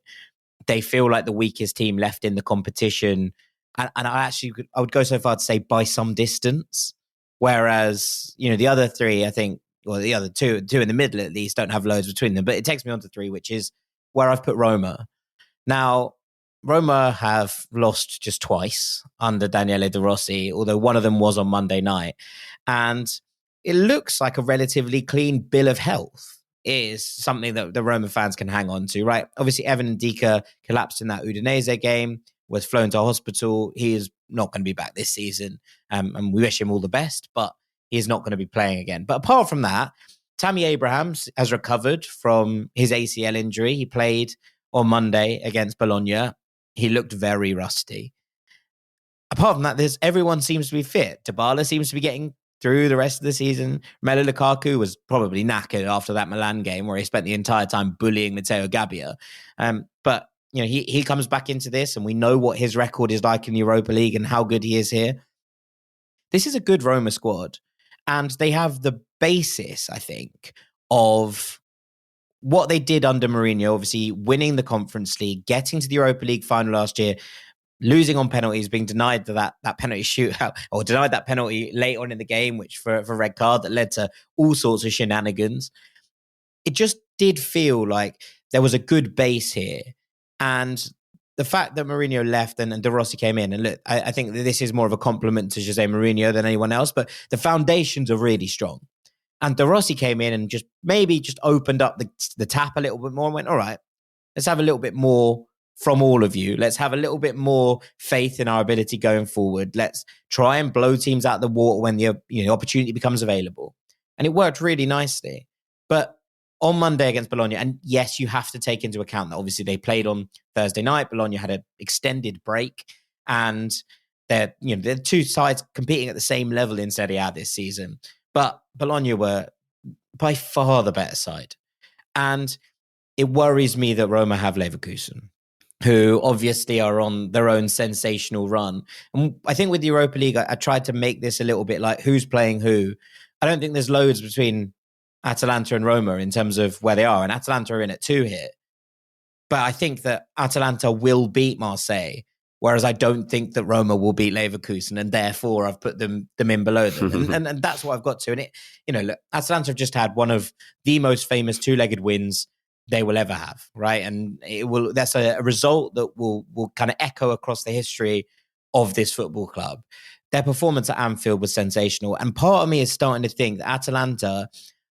they feel like the weakest team left in the competition. And I would go so far to say by some distance. Whereas, the other 3, I think, or the other two in the middle at least, don't have loads between them. But it takes me on to 3, which is where I've put Roma. Now, Roma have lost just twice under Daniele De Rossi, although one of them was on Monday night. And it looks like a relatively clean bill of health is something that the Roma fans can hang on to, right? Obviously, Evan Ndika collapsed in that Udinese game, was flown to hospital. He is not going to be back this season. And we wish him all the best, but he's not going to be playing again. But apart from that, Tammy Abrahams has recovered from his ACL injury. He played on Monday against Bologna. He looked very rusty. Apart from that, everyone seems to be fit. Dybala seems to be getting through the rest of the season. Romelu Lukaku was probably knackered after that Milan game where he spent the entire time bullying Matteo Gabbia. But he comes back into this, and we know what his record is like in the Europa League and how good he is here. This is a good Roma squad, and they have the basis, I think, of what they did under Mourinho, obviously winning the Conference League, getting to the Europa League final last year, losing on penalties, being denied that penalty shootout, or denied that penalty late on in the game, which for red card that led to all sorts of shenanigans. It just did feel like there was a good base here. And the fact that Mourinho left and De Rossi came in, and look, I think that this is more of a compliment to Jose Mourinho than anyone else, but the foundations are really strong. And De Rossi came in and just opened up the tap a little bit more and went, all right, let's have a little bit more from all of you. Let's have a little bit more faith in our ability going forward. Let's try and blow teams out the water when the opportunity becomes available. And it worked really nicely. But on Monday against Bologna, and yes, you have to take into account that obviously they played on Thursday night. Bologna had an extended break, and they're two sides competing at the same level in Serie A this season. But Bologna were by far the better side. And it worries me that Roma have Leverkusen, who obviously are on their own sensational run. And I think with the Europa League, I tried to make this a little bit like who's playing who. I don't think there's loads between Atalanta and Roma in terms of where they are. And Atalanta are in at 2 here. But I think that Atalanta will beat Marseille, whereas I don't think that Roma will beat Leverkusen, and therefore I've put them in below them. and that's what I've got to. And look, Atalanta have just had one of the most famous 2-legged wins they will ever have, right? And that's a result that will kind of echo across the history of this football club. Their performance at Anfield was sensational. And part of me is starting to think that Atalanta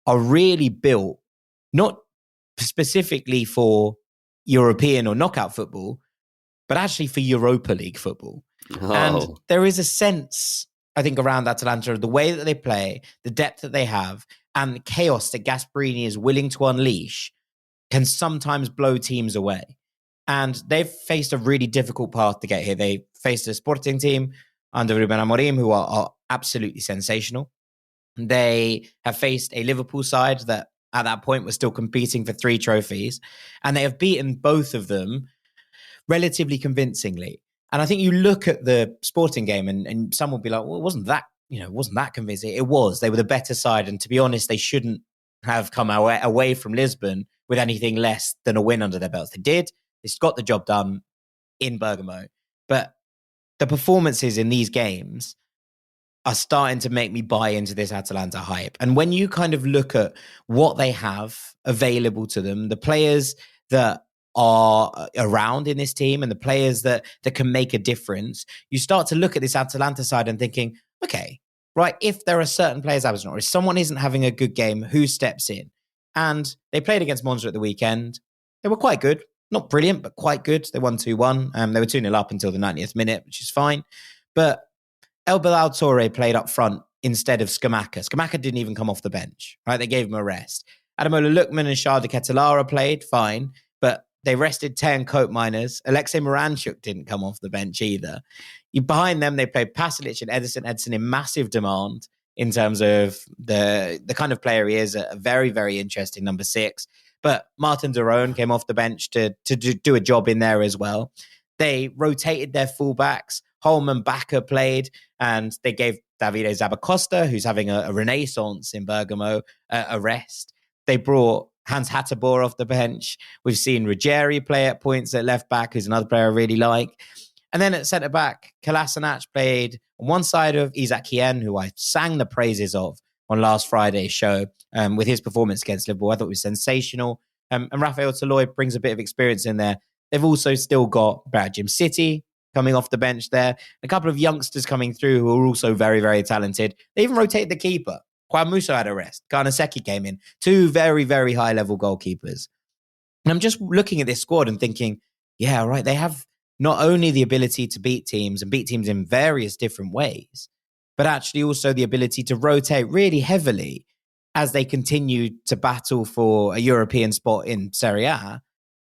are really built, not specifically for European or knockout football, but actually for Europa League football. Oh. And there is a sense, I think, around Atalanta of the way that they play, the depth that they have, and the chaos that Gasperini is willing to unleash can sometimes blow teams away. And they've faced a really difficult path to get here. They faced a Sporting team under Ruben Amorim who are absolutely sensational. They have faced a Liverpool side that at that point was still competing for 3 trophies. And they have beaten both of them relatively convincingly. And I think you look at the Sporting game and some will be like, well, it wasn't that convincing. It was. They were the better side. And to be honest, they shouldn't have come away from Lisbon with anything less than a win under their belts. They did. They got the job done in Bergamo. But the performances in these games are starting to make me buy into this Atalanta hype. And when you kind of look at what they have available to them, the players that are around in this team and the players that can make a difference, you start to look at this Atalanta side and thinking, okay, right, if there are certain players absent or if someone isn't having a good game, who steps in? And they played against Monza at the weekend. They were quite good. Not brilliant, but quite good. They won 2-1. They were 2-0 up until the 90th minute, which is fine. But El Bilal Touré played up front instead of Scamacca. Scamacca didn't even come off the bench, right? They gave him a rest. Adamola Lookman and Shada Ketelara played fine, but they rested 10 Cope Miners. Alexei Moranchuk didn't come off the bench either. Behind them, they played Pasalic and Ederson in massive demand in terms of the kind of player he is, a very, very interesting number 6. But Martin Derone came off the bench to do a job in there as well. They rotated their fullbacks. Holman Bakker played, and they gave Davide Zabacosta, who's having a renaissance in Bergamo, a rest. They brought Hans Hatterboer off the bench. We've seen Ruggieri play at points at left back, who's another player I really like. And then at centre back, Kolasinac played on one side of Isaac Hien, who I sang the praises of on last Friday's show with his performance against Liverpool. I thought it was sensational. And Rafael Toloi brings a bit of experience in there. they've also still got Belgium City coming off the bench there. A couple of youngsters coming through who are also very, very talented. They even rotated the keeper. Musso had a rest. Garnaseki came in. Two very, very high-level goalkeepers. And I'm just looking at this squad and thinking, yeah, right, they have not only the ability to beat teams and beat teams in various different ways, but actually also the ability to rotate really heavily as they continue to battle for a European spot in Serie A,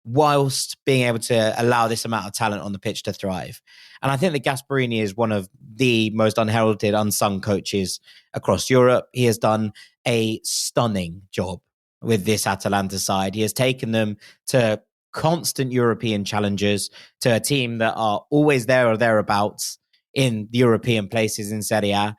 whilst being able to allow this amount of talent on the pitch to thrive. And I think that Gasperini is one of the most unheralded, unsung coaches across Europe. He has done a stunning job with this Atalanta side. He has taken them to constant European challenges, to a team that are always there or thereabouts in the European places in Serie A.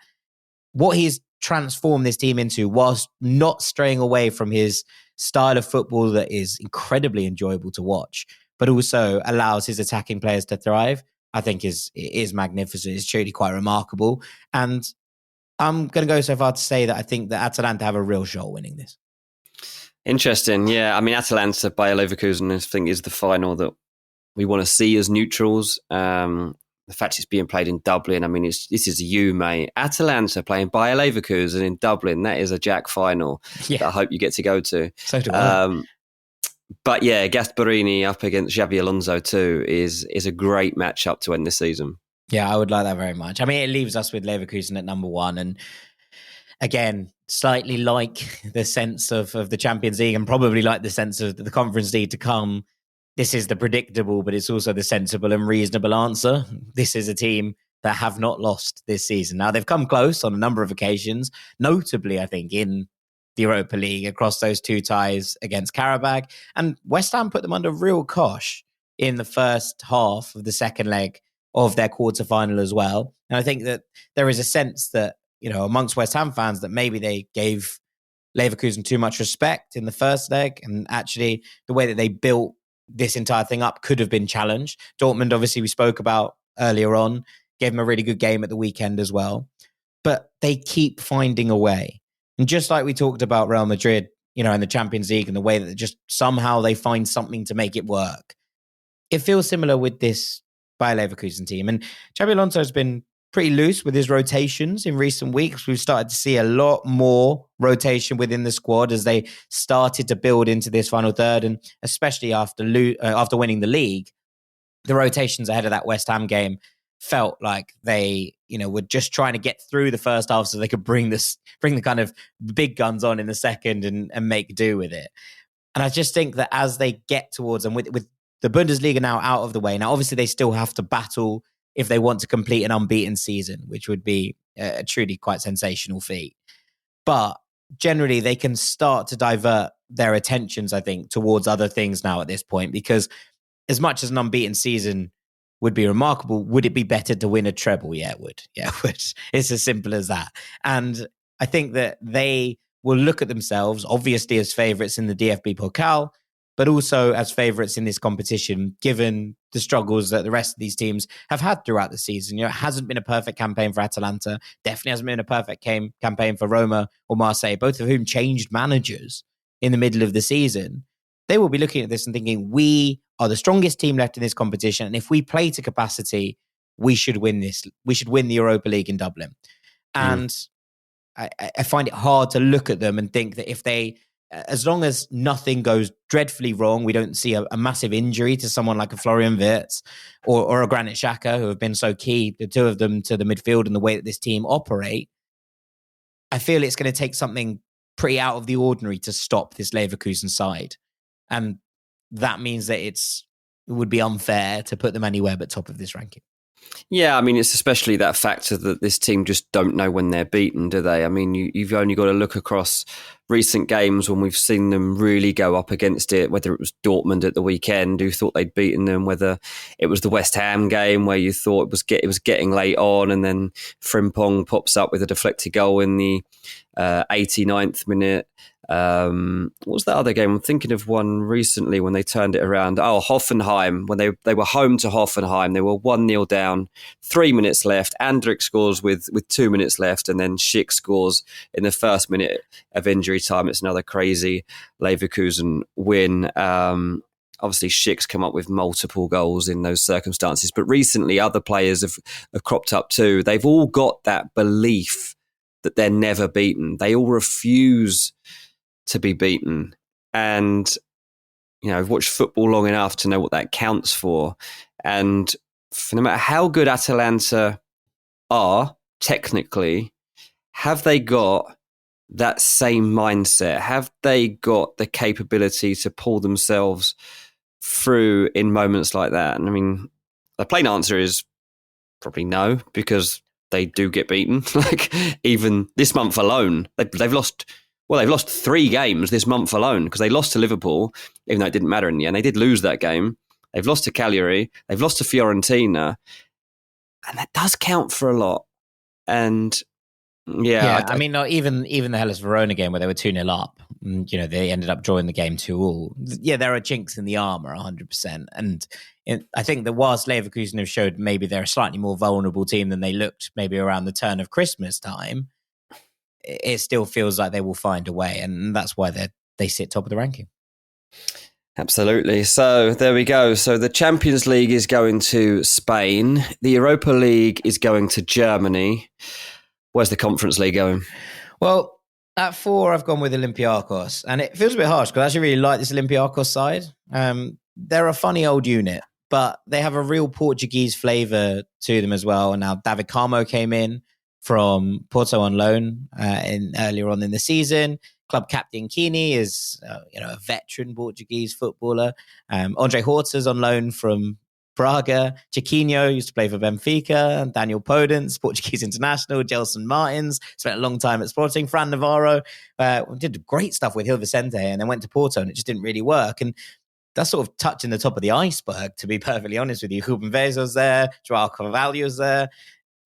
What he's transformed this team into, whilst not straying away from his style of football that is incredibly enjoyable to watch, but also allows his attacking players to thrive, I think is magnificent. It's truly quite remarkable. And I'm going to go so far to say that I think that Atalanta have a real shot winning this. Interesting. Yeah. I mean, Atalanta Bayer Leverkusen, I think, is the final that we want to see as neutrals. The fact it's being played in Dublin, I mean, this is you, mate. Atalanta playing Bayer Leverkusen in Dublin. That is a Jack final that I hope you get to go to. So do I. But yeah, Gasperini up against Xabi Alonso too is a great matchup to end this season. Yeah, I would like that very much. I mean, it leaves us with Leverkusen at number one. And again, slightly like the sense of the Champions League and probably like the sense of the Conference League to come, this is the predictable, but it's also the sensible and reasonable answer. This is a team that have not lost this season. Now, they've come close on a number of occasions, notably, I think, in the Europa League across those two ties against Qarabag. And West Ham put them under real cosh in the first half of the second leg of their quarterfinal as well. And I think that there is a sense that, amongst West Ham fans, that maybe they gave Leverkusen too much respect in the first leg. And actually, the way that they built this entire thing up could have been challenged. Dortmund, obviously, we spoke about earlier on, gave them a really good game at the weekend as well. But they keep finding a way. And just like we talked about Real Madrid, in the Champions League and the way that just somehow they find something to make it work. It feels similar with this Bayer Leverkusen team. And Xabi Alonso has been pretty loose with his rotations in recent weeks. We've started to see a lot more rotation within the squad as they started to build into this final third. And especially after winning the league, the rotations ahead of that West Ham game felt like they, were just trying to get through the first half so they could bring the kind of big guns on in the second and make do with it. And I just think that as they get towards, and with the Bundesliga now out of the way, now obviously they still have to battle if they want to complete an unbeaten season, which would be a truly quite sensational feat. But generally they can start to divert their attentions, I think, towards other things now at this point, because as much as an unbeaten season would be remarkable, would it be better to win a treble? Yeah, it would. Yeah, it would. It's as simple as that. And I think that they will look at themselves, obviously, as favourites in the DFB Pokal, but also as favourites in this competition, given the struggles that the rest of these teams have had throughout the season. It hasn't been a perfect campaign for Atalanta. Definitely hasn't been a perfect campaign for Roma or Marseille, both of whom changed managers in the middle of the season. They will be looking at this and thinking, we are the strongest team left in this competition. And if we play to capacity, we should win this. We should win the Europa League in Dublin. And I find it hard to look at them and think that if they, as long as nothing goes dreadfully wrong, we don't see a massive injury to someone like a Florian Wirtz or a Granit Xhaka, who have been so key, the two of them, to the midfield and the way that this team operate. I feel it's going to take something pretty out of the ordinary to stop this Leverkusen side. And that means that it would be unfair to put them anywhere but top of this ranking. Yeah, I mean, it's especially that factor that this team just don't know when they're beaten, do they? I mean, you've only got to look across recent games when we've seen them really go up against it, whether it was Dortmund at the weekend, who thought they'd beaten them, whether it was the West Ham game where you thought it was getting late on, and then Frimpong pops up with a deflected goal in the 89th minute. What was that other game? I'm thinking of one recently when they turned it around. Oh, Hoffenheim, when they were home to Hoffenheim. They were 1-0 down, 3 minutes left. Andrich scores with 2 minutes left, and then Schick scores in the first minute of injury time. It's another crazy Leverkusen win. obviously Schick's come up with multiple goals in those circumstances, but recently other players have cropped up too. They've all got that belief that they're never beaten. They all refuse to be beaten. And, I've watched football long enough to know what that counts for. And no matter how good Atalanta are, technically, have they got that same mindset? Have they got the capability to pull themselves through in moments like that? And I mean, the plain answer is probably no, because they do get beaten. Like, even this month alone, they've lost 3 games this month alone, because they lost to Liverpool, even though it didn't matter in the end. They did lose that game. They've lost to Cagliari. They've lost to Fiorentina. And that does count for a lot. And I mean, not even the Hellas Verona game where they were 2-0 up, and, they ended up drawing the game 2-2. Yeah, there are chinks in the armour, 100%. And I think that whilst Leverkusen have showed maybe they're a slightly more vulnerable team than they looked maybe around the turn of Christmas time, it still feels like they will find a way. And that's why they sit top of the ranking. Absolutely. So there we go. So the Champions League is going to Spain. The Europa League is going to Germany. Where's the Conference League going? Well, at 4, I've gone with Olympiacos. And it feels a bit harsh because I actually really like this Olympiacos side. They're a funny old unit, but they have a real Portuguese flavour to them as well. And now David Carmo came in from Porto on loan earlier on in the season. Club captain Kini is a veteran Portuguese footballer. Andre Horta's on loan from Braga. Chiquinho used to play for Benfica. And Daniel Podence, Portuguese international. Gelson Martins spent a long time at Sporting. Fran Navarro did great stuff with Gil Vicente and then went to Porto, and it just didn't really work. And that's sort of touching the top of the iceberg, to be perfectly honest with you. Ruben Vezo's there. Joao Carvalho's there.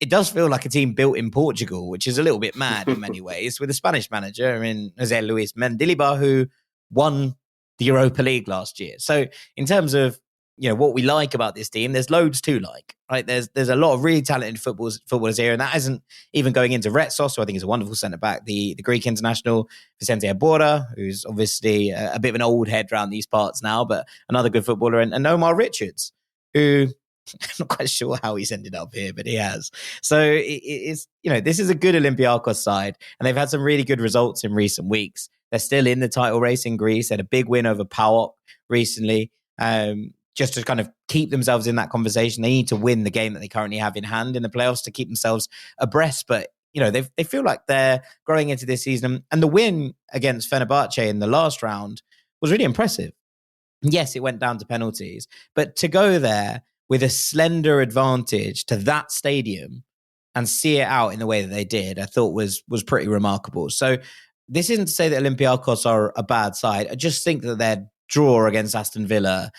It does feel like a team built in Portugal, which is a little bit mad in many ways, with a Spanish manager in José Luis Mendilibar, who won the Europa League last year. So in terms of what we like about this team, there's loads to like, right? There's a lot of really talented footballers here, and that isn't even going into Retsos, who I think is a wonderful centre-back, the Greek international, Vicente Iborra, who's obviously a bit of an old head around these parts now, but another good footballer, and Omar Richards, who... I'm not quite sure how he's ended up here, but he has. So it's this is a good Olympiacos side, and they've had some really good results in recent weeks. They're still in the title race in Greece. They had a big win over PAOK recently, just to kind of keep themselves in that conversation. They need to win the game that they currently have in hand in the playoffs to keep themselves abreast. But they feel like they're growing into this season, and the win against Fenerbahce in the last round was really impressive. Yes, it went down to penalties, but to go there with a slender advantage to that stadium and see it out in the way that they did, I thought was pretty remarkable. So this isn't to say that Olympiacos are a bad side. I just think that their draw against Aston Villa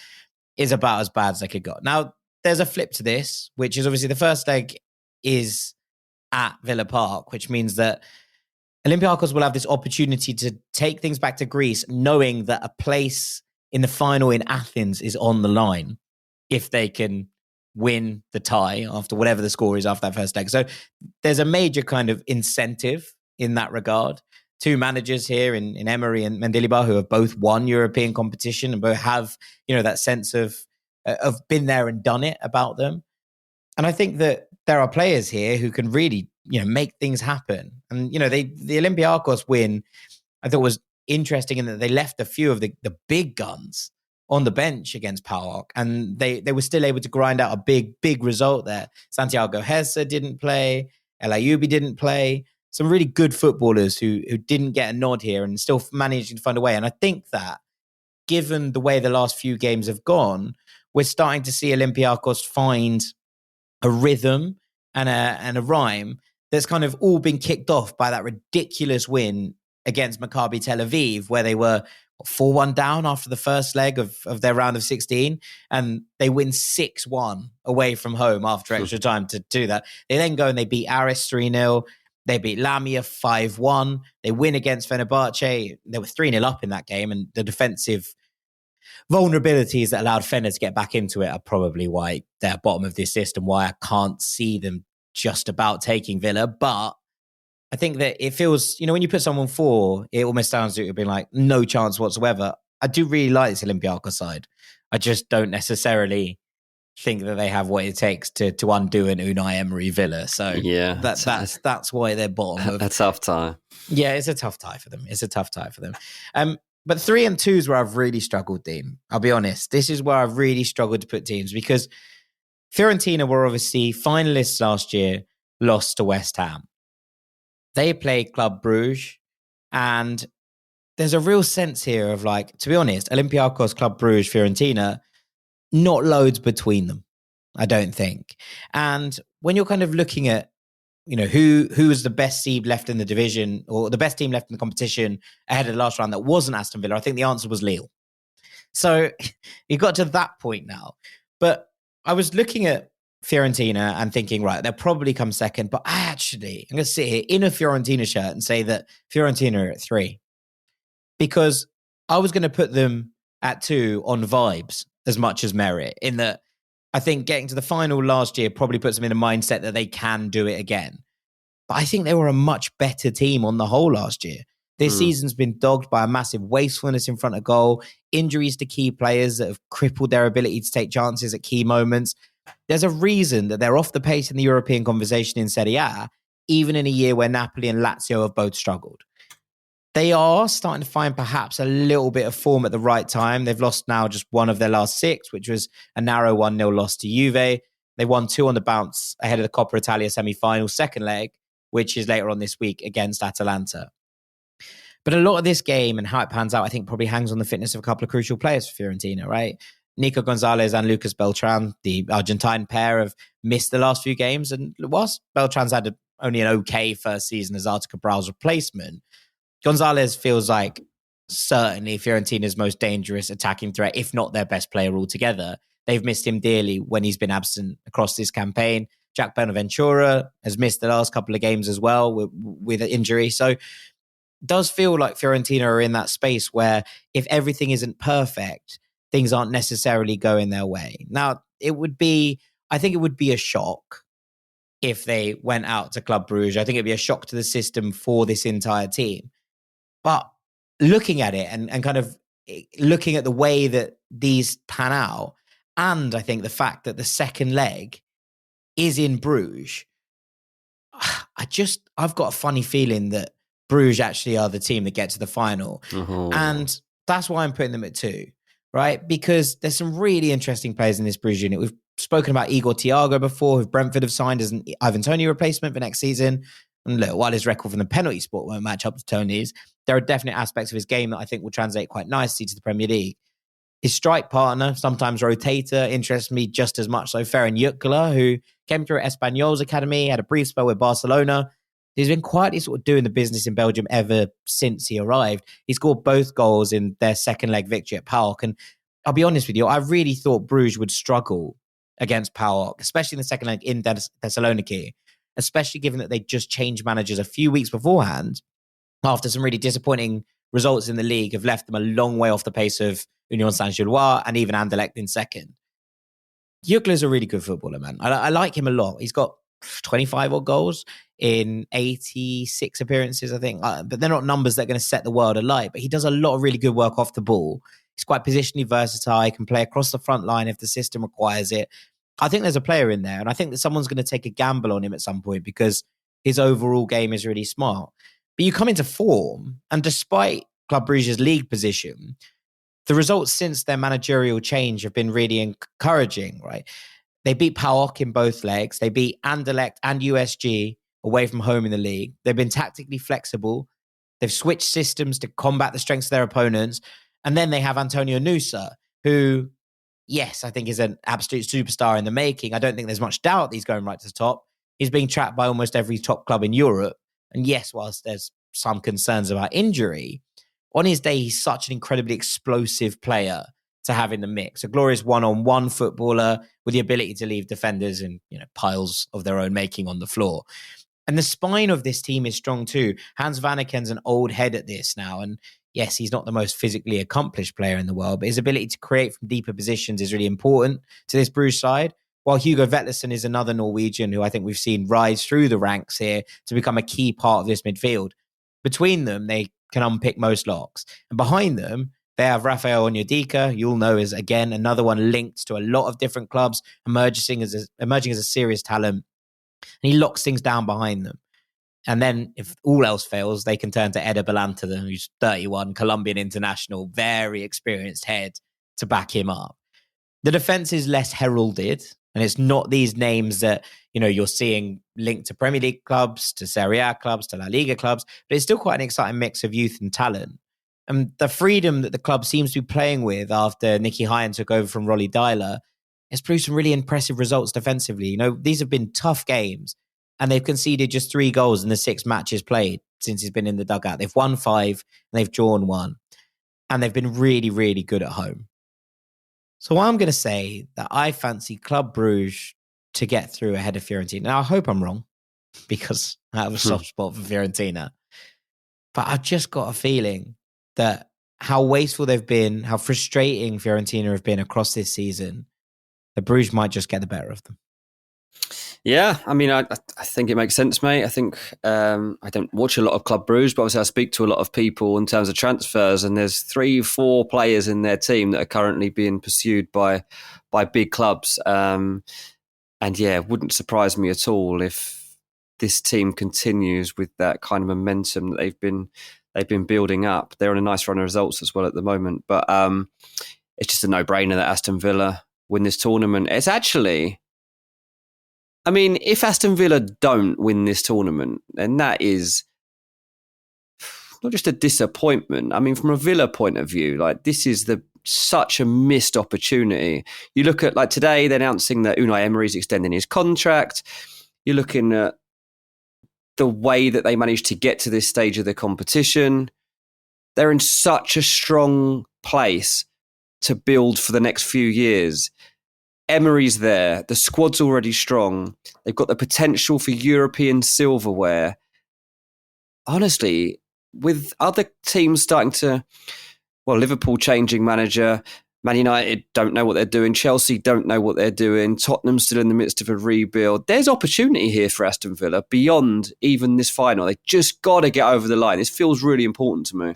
is about as bad as they could go. Now, there's a flip to this, which is obviously the first leg is at Villa Park, which means that Olympiacos will have this opportunity to take things back to Greece, knowing that a place in the final in Athens is on the line if they can win the tie after whatever the score is after that first leg. So there's a major kind of incentive in that regard. 2 managers here in Emery and Mendilibar, who have both won European competition and both have, that sense of been there and done it about them. And I think that there are players here who can really, make things happen. And, the Olympiacos win, I thought was interesting in that they left a few of the big guns on the bench against PAOK, and they were still able to grind out a big result there. Santiago Hessa didn't play. El Ayoubi didn't play. Some really good footballers who didn't get a nod here and still managing to find a way. And I think that given the way the last few games have gone, we're starting to see Olympiacos find a rhythm and a rhyme that's kind of all been kicked off by that ridiculous win against Maccabi Tel Aviv, where they were 4-1 down after the first leg of their round of 16, and they win 6-1 away from home after extra time to do that. They then go and they beat Aris 3-0. They beat Lamia 5-1. They win against Fenerbahce. They were 3-0 up in that game, and the defensive vulnerabilities that allowed Fener to get back into it are probably why they're bottom of this list and why I can't see them just about taking Villa. But I think that it feels, when you put someone 4, it almost sounds like it would be like no chance whatsoever. I do really like this Olympiacos side. I just don't necessarily think that they have what it takes to undo an Unai Emery Villa. So yeah, that's why they're bottom of a tough tie. Yeah, it's a tough tie for them. But 3 and 2 is where I've really struggled, Dean. I'll be honest. This is where I've really struggled to put teams because Fiorentina were obviously finalists last year, lost to West Ham. They played Club Brugge, and there's a real sense here of like, to be honest, Olympiacos, Club Brugge, Fiorentina, not loads between them, I don't think. And when you're kind of looking at, who was the best seed left in the division or the best team left in the competition ahead of the last round that wasn't Aston Villa, I think the answer was Lille. So you got to that point now. But I was looking at Fiorentina and thinking, right, they'll probably come second. But I'm going to sit here in a Fiorentina shirt and say that Fiorentina are at 3. Because I was going to put them at 2 on vibes as much as merit, in that I think getting to the final last year probably puts them in a mindset that they can do it again. But I think they were a much better team on the whole last year. This season's been dogged by a massive wastefulness in front of goal, injuries to key players that have crippled their ability to take chances at key moments. There's a reason that they're off the pace in the European conversation in Serie A, even in a year where Napoli and Lazio have both struggled. They are starting to find perhaps a little bit of form at the right time. They've lost now just one of their last 6, which was a narrow 1-0 loss to Juve. They won 2 on the bounce ahead of the Coppa Italia semi-final second leg, which is later on this week against Atalanta. But a lot of this game and how it pans out, I think probably hangs on the fitness of a couple of crucial players for Fiorentina, right? Nico Gonzalez and Lucas Beltran, the Argentine pair, have missed the last few games. And whilst Beltran's had only an okay first season as Artur Cabral's replacement, Gonzalez feels like certainly Fiorentina's most dangerous attacking threat, if not their best player altogether. They've missed him dearly when he's been absent across this campaign. Jack Bonaventura has missed the last couple of games as well with an injury. So it does feel like Fiorentina are in that space where if everything isn't perfect, things aren't necessarily going their way. Now, I think it would be a shock if they went out to Club Brugge. I think it'd be a shock to the system for this entire team. But looking at it and kind of looking at the way that these pan out, and I think the fact that the second leg is in Bruges, I've got a funny feeling that Bruges actually are the team that get to the final. And that's why I'm putting them at 2, right? Because there's some really interesting players in this Bruges unit. We've spoken about Igor Thiago before, who Brentford have signed as an Ivan Toney replacement for next season. And look, while his record from the penalty spot won't match up to Toney's, there are definite aspects of his game that I think will translate quite nicely to the Premier League. His strike partner, sometimes rotator, interests me just as much so. Ferran Jutgla, who came through at Espanyol's academy, had a brief spell with Barcelona. He's been quietly sort of doing the business in Belgium ever since he arrived. He scored both goals in their second leg victory at PAOK. And I'll be honest with you, I really thought Bruges would struggle against PAOK, especially in the second leg in Thessaloniki, especially given that they just changed managers a few weeks beforehand after some really disappointing results in the league have left them a long way off the pace of Union Saint-Gilloise and even Anderlecht in second. Jutgla's a really good footballer, man. I like him a lot. He's got 25 odd goals in 86 appearances, I think. But they're not numbers that are going to set the world alight. But he does a lot of really good work off the ball. He's quite positionally versatile. He can play across the front line if the system requires it. I think there's a player in there. And I think that someone's going to take a gamble on him at some point because his overall game is really smart. But you come into form, and despite Club Brugge's league position, the results since their managerial change have been really encouraging, right? They beat PAOK in both legs. They beat Anderlecht and USG away from home in the league. They've been tactically flexible. They've switched systems to combat the strengths of their opponents. And then they have Antonio Nusa, who, yes, I think is an absolute superstar in the making. I don't think there's much doubt that he's going right to the top. He's being tracked by almost every top club in Europe. And yes, whilst there's some concerns about injury, on his day, he's such an incredibly explosive player to have in the mix. A glorious one-on-one footballer with the ability to leave defenders in piles of their own making on the floor. And the spine of this team is strong too. Hans Vanneken's an old head at this now. And yes, he's not the most physically accomplished player in the world, but his ability to create from deeper positions is really important to this Bruges side. While Hugo Vetlesen is another Norwegian who I think we've seen rise through the ranks here to become a key part of this midfield. Between them, they can unpick most locks. And behind them, They have Rafael Onyedika, you'll know, is again another one linked to a lot of different clubs, emerging as a serious talent. And he locks things down behind them. And then if all else fails, they can turn to Eder Balanta, who's 31, Colombian international, very experienced head to back him up. The defense is less heralded, and it's not these names that, you're seeing linked to Premier League clubs, to Serie A clubs, to La Liga clubs, but it's still quite an exciting mix of youth and talent. And the freedom that the club seems to be playing with after Nicky Hine took over from Rolly Dyler has produced some really impressive results defensively. These have been tough games, and they've conceded just 3 goals in the 6 matches played since he's been in the dugout. They've won 5 and they've drawn 1. And they've been really, really good at home. So I'm going to say that I fancy Club Brugge to get through ahead of Fiorentina. Now, I hope I'm wrong, because I have a soft spot for Fiorentina. But I've just got a feeling that how wasteful they've been, how frustrating Fiorentina have been across this season, that Bruges might just get the better of them. Yeah, I mean, I think it makes sense, mate. I think I don't watch a lot of Club Brugge, but obviously I speak to a lot of people in terms of transfers, and there's 3-4 players in their team that are currently being pursued by big clubs. And yeah, it wouldn't surprise me at all if this team continues with that kind of momentum that they've been building up. They're on a nice run of results as well at the moment, but it's just a no-brainer that Aston Villa win this tournament. It's actually, I mean, if Aston Villa don't win this tournament, then that is not just a disappointment. I mean, from a Villa point of view, like, this is such a missed opportunity. You look at, like, today, they're announcing that Unai Emery's extending his contract. You're looking at the way that they managed to get to this stage of the competition. They're in such a strong place to build for the next few years. Emery's there. The squad's already strong. They've got the potential for European silverware. Honestly, with other teams starting to, Liverpool changing manager, Man United don't know what they're doing, Chelsea don't know what they're doing, Tottenham's still in the midst of a rebuild. There's opportunity here for Aston Villa beyond even this final. They just got to get over the line. This feels really important to me.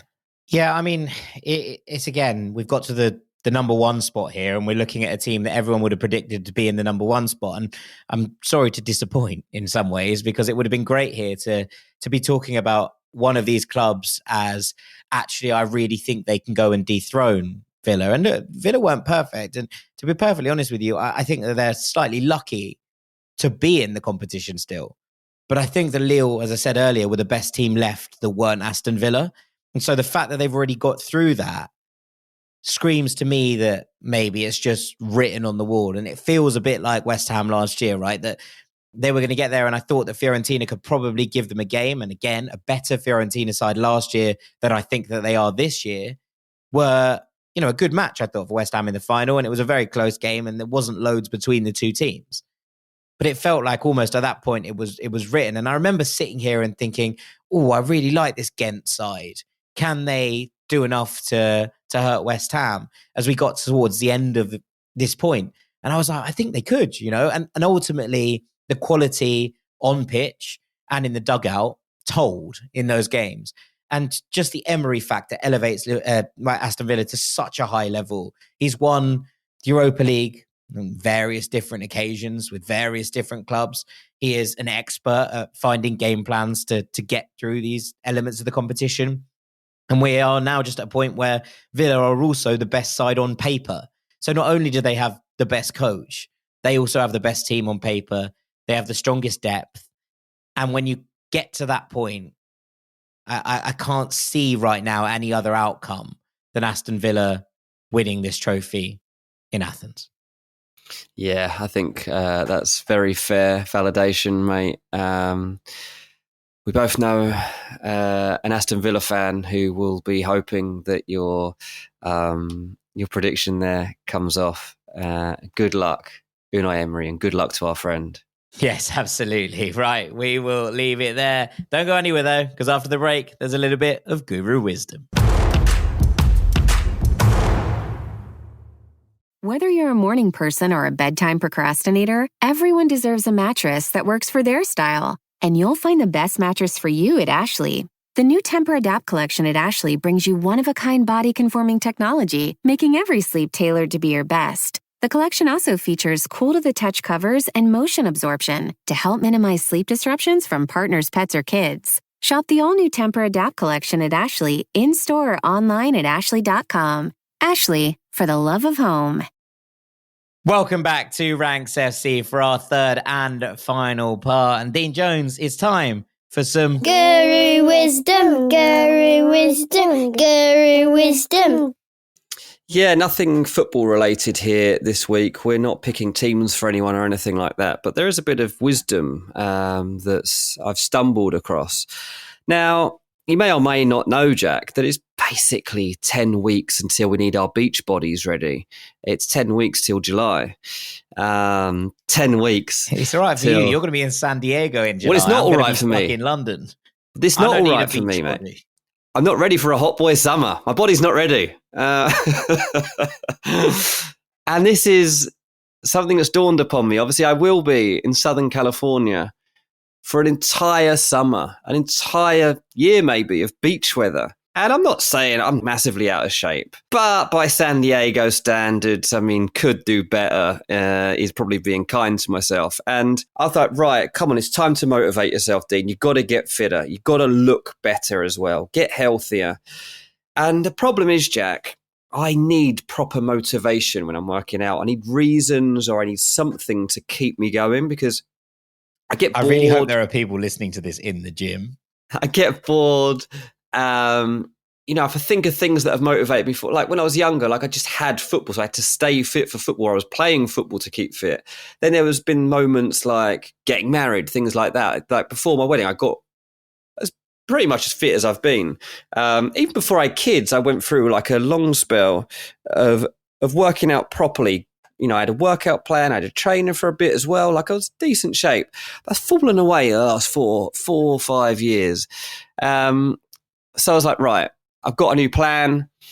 Yeah, I mean, it's again, we've got to the number 1 spot here, and we're looking at a team that everyone would have predicted to be in the number 1 spot. And I'm sorry to disappoint in some ways, because it would have been great here to be talking about one of these clubs as, actually, I really think they can go and dethrone Villa. And Villa weren't perfect. And to be perfectly honest with you, I think that they're slightly lucky to be in the competition still. But I think that Lille, as I said earlier, were the best team left that weren't Aston Villa. And so the fact that they've already got through that screams to me that maybe it's just written on the wall. And it feels a bit like West Ham last year, right? That they were going to get there, and I thought that Fiorentina could probably give them a game. And again, a better Fiorentina side last year than I think that they are this year were, a good match, I thought, for West Ham in the final. And it was a very close game, and there wasn't loads between the two teams. But it felt like almost at that point it was written. And I remember sitting here and thinking, I really like this Ghent side. Can they do enough to hurt West Ham as we got towards the end of this point? And I was like, I think they could, and ultimately the quality on pitch and in the dugout told in those games. And just the Emery factor elevates Aston Villa to such a high level. He's won the Europa League on various different occasions with various different clubs. He is an expert at finding game plans to get through these elements of the competition. And we are now just at a point where Villa are also the best side on paper. So not only do they have the best coach, they also have the best team on paper. They have the strongest depth. And when you get to that point, I can't see right now any other outcome than Aston Villa winning this trophy in Athens. Yeah, I think that's very fair validation, mate. We both know an Aston Villa fan who will be hoping that your prediction there comes off. Good luck, Unai Emery, and good luck to our friend. Yes, absolutely. Right, we will leave it there. Don't go anywhere, though, because after the break, there's a little bit of guru wisdom. Whether you're a morning person or a bedtime procrastinator, everyone deserves a mattress that works for their style. And you'll find the best mattress for you at Ashley. The new Temper-Adapt collection at Ashley brings you one-of-a-kind body-conforming technology, making every sleep tailored to be your best. The collection also features cool-to-the-touch covers and motion absorption to help minimize sleep disruptions from partners, pets, or kids. Shop the all-new Temper-Adapt collection at Ashley, in-store or online at ashley.com. Ashley, for the love of home. Welcome back to Ranks FC for our third and final part. And Dean Jones, it's time for some Guru wisdom, guru wisdom, guru wisdom. Yeah, nothing football related here this week. We're not picking teams for anyone or anything like that, but there is a bit of wisdom that's I've stumbled across. Now, you may or may not know, Jack, that it's basically 10 weeks until we need our beach bodies ready. It's 10 weeks till July. 10 weeks. It's all right for you. You're going to be in San Diego in July. Well, it's not all right for me. In London. It's not all right for me, mate. I'm not ready for a hot boy summer. My body's not ready. And this is something that's dawned upon me. Obviously, I will be in Southern California for an entire summer, an entire year maybe of beach weather. And I'm not saying I'm massively out of shape, but by San Diego standards, I mean, could do better is probably being kind to myself. And I thought, right, come on, it's time to motivate yourself, Dean. You've got to get fitter. You've got to look better as well. Get healthier. And the problem is, Jack, I need proper motivation when I'm working out. I need reasons or I need something to keep me going because I get bored. I really hope there are people listening to this in the gym. I get bored. If I think of things that have motivated me for, like when I was younger, like I just had football, so I had to stay fit for football. I was playing football to keep fit. Then there has been moments like getting married, things like that. Like before my wedding, I got as pretty much as fit as I've been. Even before I had kids, I went through like a long spell of working out properly. You know, I had a workout plan, I had a trainer for a bit as well. Like I was in decent shape. That's fallen away the last 4 or 5 years. So I was like, right, I've got a new plan. I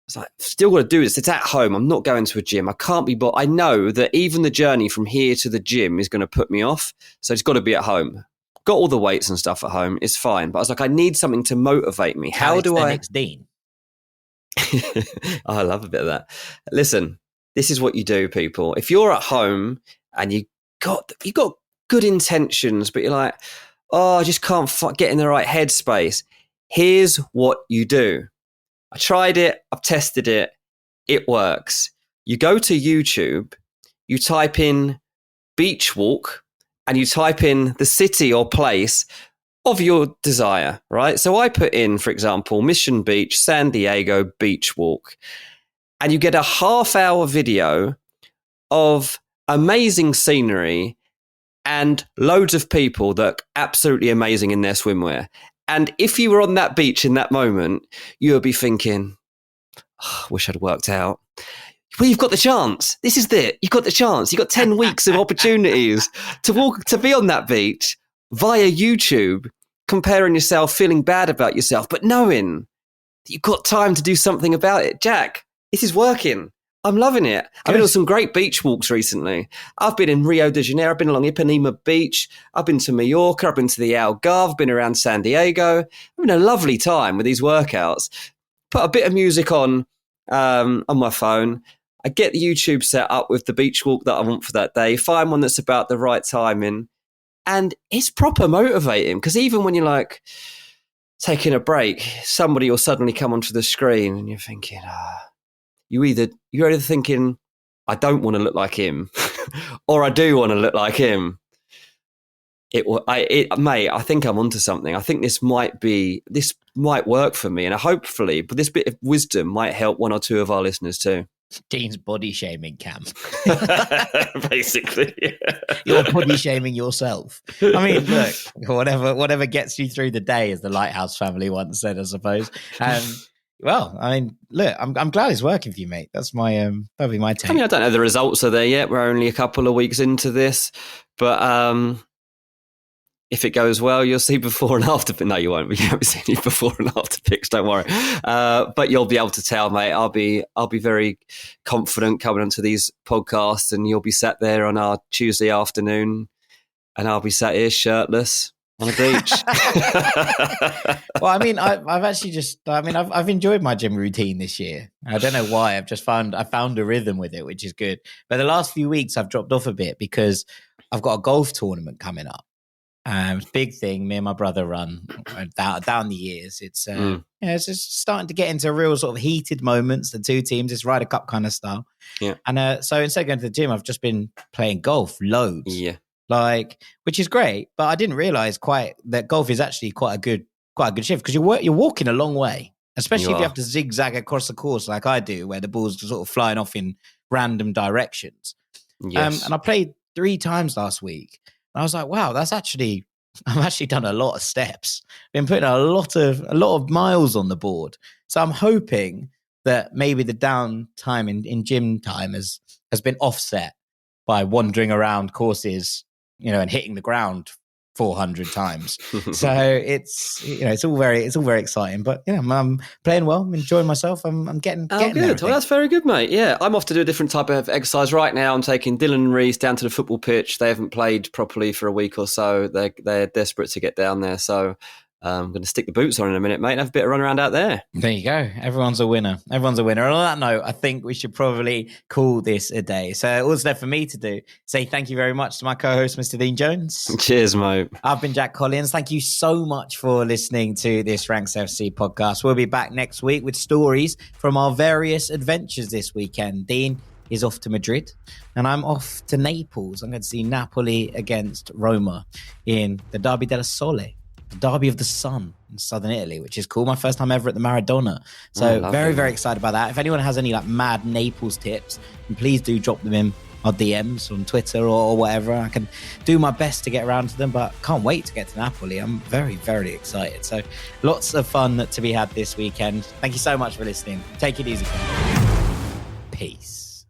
was like, still got to do this. It's at home. I'm not going to a gym. I can't be, but I know that even the journey from here to the gym is going to put me off. So it's got to be at home. Got all the weights and stuff at home. It's fine. But I was like, I need something to motivate me. How do I? It's Dean. Oh, I love a bit of that. Listen, this is what you do, people. If you're at home and you got good intentions, but you're like, oh, I just can't get in the right headspace. Here's what you do. I tried it. I've tested it. It works. You go to YouTube, you type in beach walk, and you type in the city or place of your desire, right? So I put in, for example, Mission Beach, San Diego beach walk, and you get a half-hour video of amazing scenery and loads of people that are absolutely amazing in their swimwear. And if you were on that beach in that moment, you would be thinking, oh, I wish I'd worked out. Well, you've got the chance. This is it. You've got the chance. You've got 10 weeks of opportunities to be on that beach via YouTube, comparing yourself, feeling bad about yourself, but knowing that you've got time to do something about it. Jack, this is working. I'm loving it. I've been on some great beach walks recently. I've been in Rio de Janeiro. I've been along Ipanema Beach. I've been to Mallorca. I've been to the Algarve. Been around San Diego. Having a lovely time with these workouts. Put a bit of music on my phone. I get the YouTube set up with the beach walk that I want for that day. Find one that's about the right timing. And it's proper motivating because even when you're like taking a break, somebody will suddenly come onto the screen and you're thinking, you're either thinking, I don't want to look like him, or I do want to look like him. Mate, I think I'm onto something. I think this might work for me, and hopefully, but this bit of wisdom might help one or two of our listeners too. Dean's body shaming camp. Basically, yeah. You're body shaming yourself. I mean, look, whatever gets you through the day, as the Lighthouse family once said, I suppose. Well, I mean, look, I'm glad it's working for you, mate. That's that'd be my take. I mean, I don't know the results are there yet. We're only a couple of weeks into this, but if it goes well, you'll see before and after. No, you won't. You won't see any before and after pics. Don't worry. But you'll be able to tell, mate. I'll be very confident coming onto these podcasts, and you'll be sat there on our Tuesday afternoon, and I'll be sat here shirtless, On the beach. Well, I mean, I've enjoyed my gym routine this year. I don't know why. I found a rhythm with it, which is good. But the last few weeks I've dropped off a bit because I've got a golf tournament coming up. Big thing. Me and my brother run down the years. It's it's just starting to get into real sort of heated moments. The two teams, it's Ryder Cup kind of style. Yeah. And so instead of going to the gym, I've just been playing golf loads. Yeah. Which is great, but I didn't realize that golf is actually quite a good shift because you're walking a long way, especially if you have to zigzag across the course like I do, where the ball's sort of flying off in random directions. Yes. And I played 3 times last week. And I was like, wow, I've actually done a lot of steps. Been putting a lot of miles on the board. So I'm hoping that maybe the downtime in gym time has been offset by wandering around courses, and hitting the ground 400 times. So it's all very exciting. But I'm playing well. I'm enjoying myself. I'm getting good. There, well, that's very good, mate. Yeah, I'm off to do a different type of exercise right now. I'm taking Dylan and Reese down to the football pitch. They haven't played properly for a week or so. They're desperate to get down there. So I'm going to stick the boots on in a minute, mate, and have a bit of run around out there. There you go. Everyone's a winner. And on that note, I think we should probably call this a day. So all that's left for me to do, say thank you very much to my co-host, Mr. Dean Jones. Cheers, mate. I've been Jack Collins. Thank you so much for listening to this Ranks FC podcast. We'll be back next week with stories from our various adventures this weekend. Dean is off to Madrid and I'm off to Naples. I'm going to see Napoli against Roma in the Derby della Sole. The Derby of the Sun in southern Italy, which is cool. My first time ever at the Maradona. So very, very excited about that. If anyone has any mad Naples tips, then please do drop them in our DMs on Twitter or whatever. I can do my best to get around to them, but can't wait to get to Napoli. I'm very, very excited. So lots of fun to be had this weekend. Thank you so much for listening. Take it easy. Peace.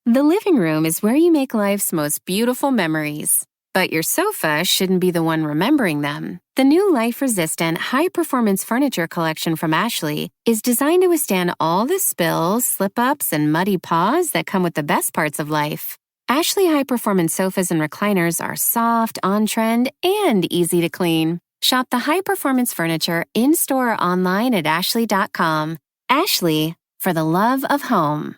The living room is where you make life's most beautiful memories. But your sofa shouldn't be the one remembering them. The new life-resistant, high-performance furniture collection from Ashley is designed to withstand all the spills, slip-ups, and muddy paws that come with the best parts of life. Ashley high-performance sofas and recliners are soft, on-trend, and easy to clean. Shop the high-performance furniture in-store or online at ashley.com. Ashley, for the love of home.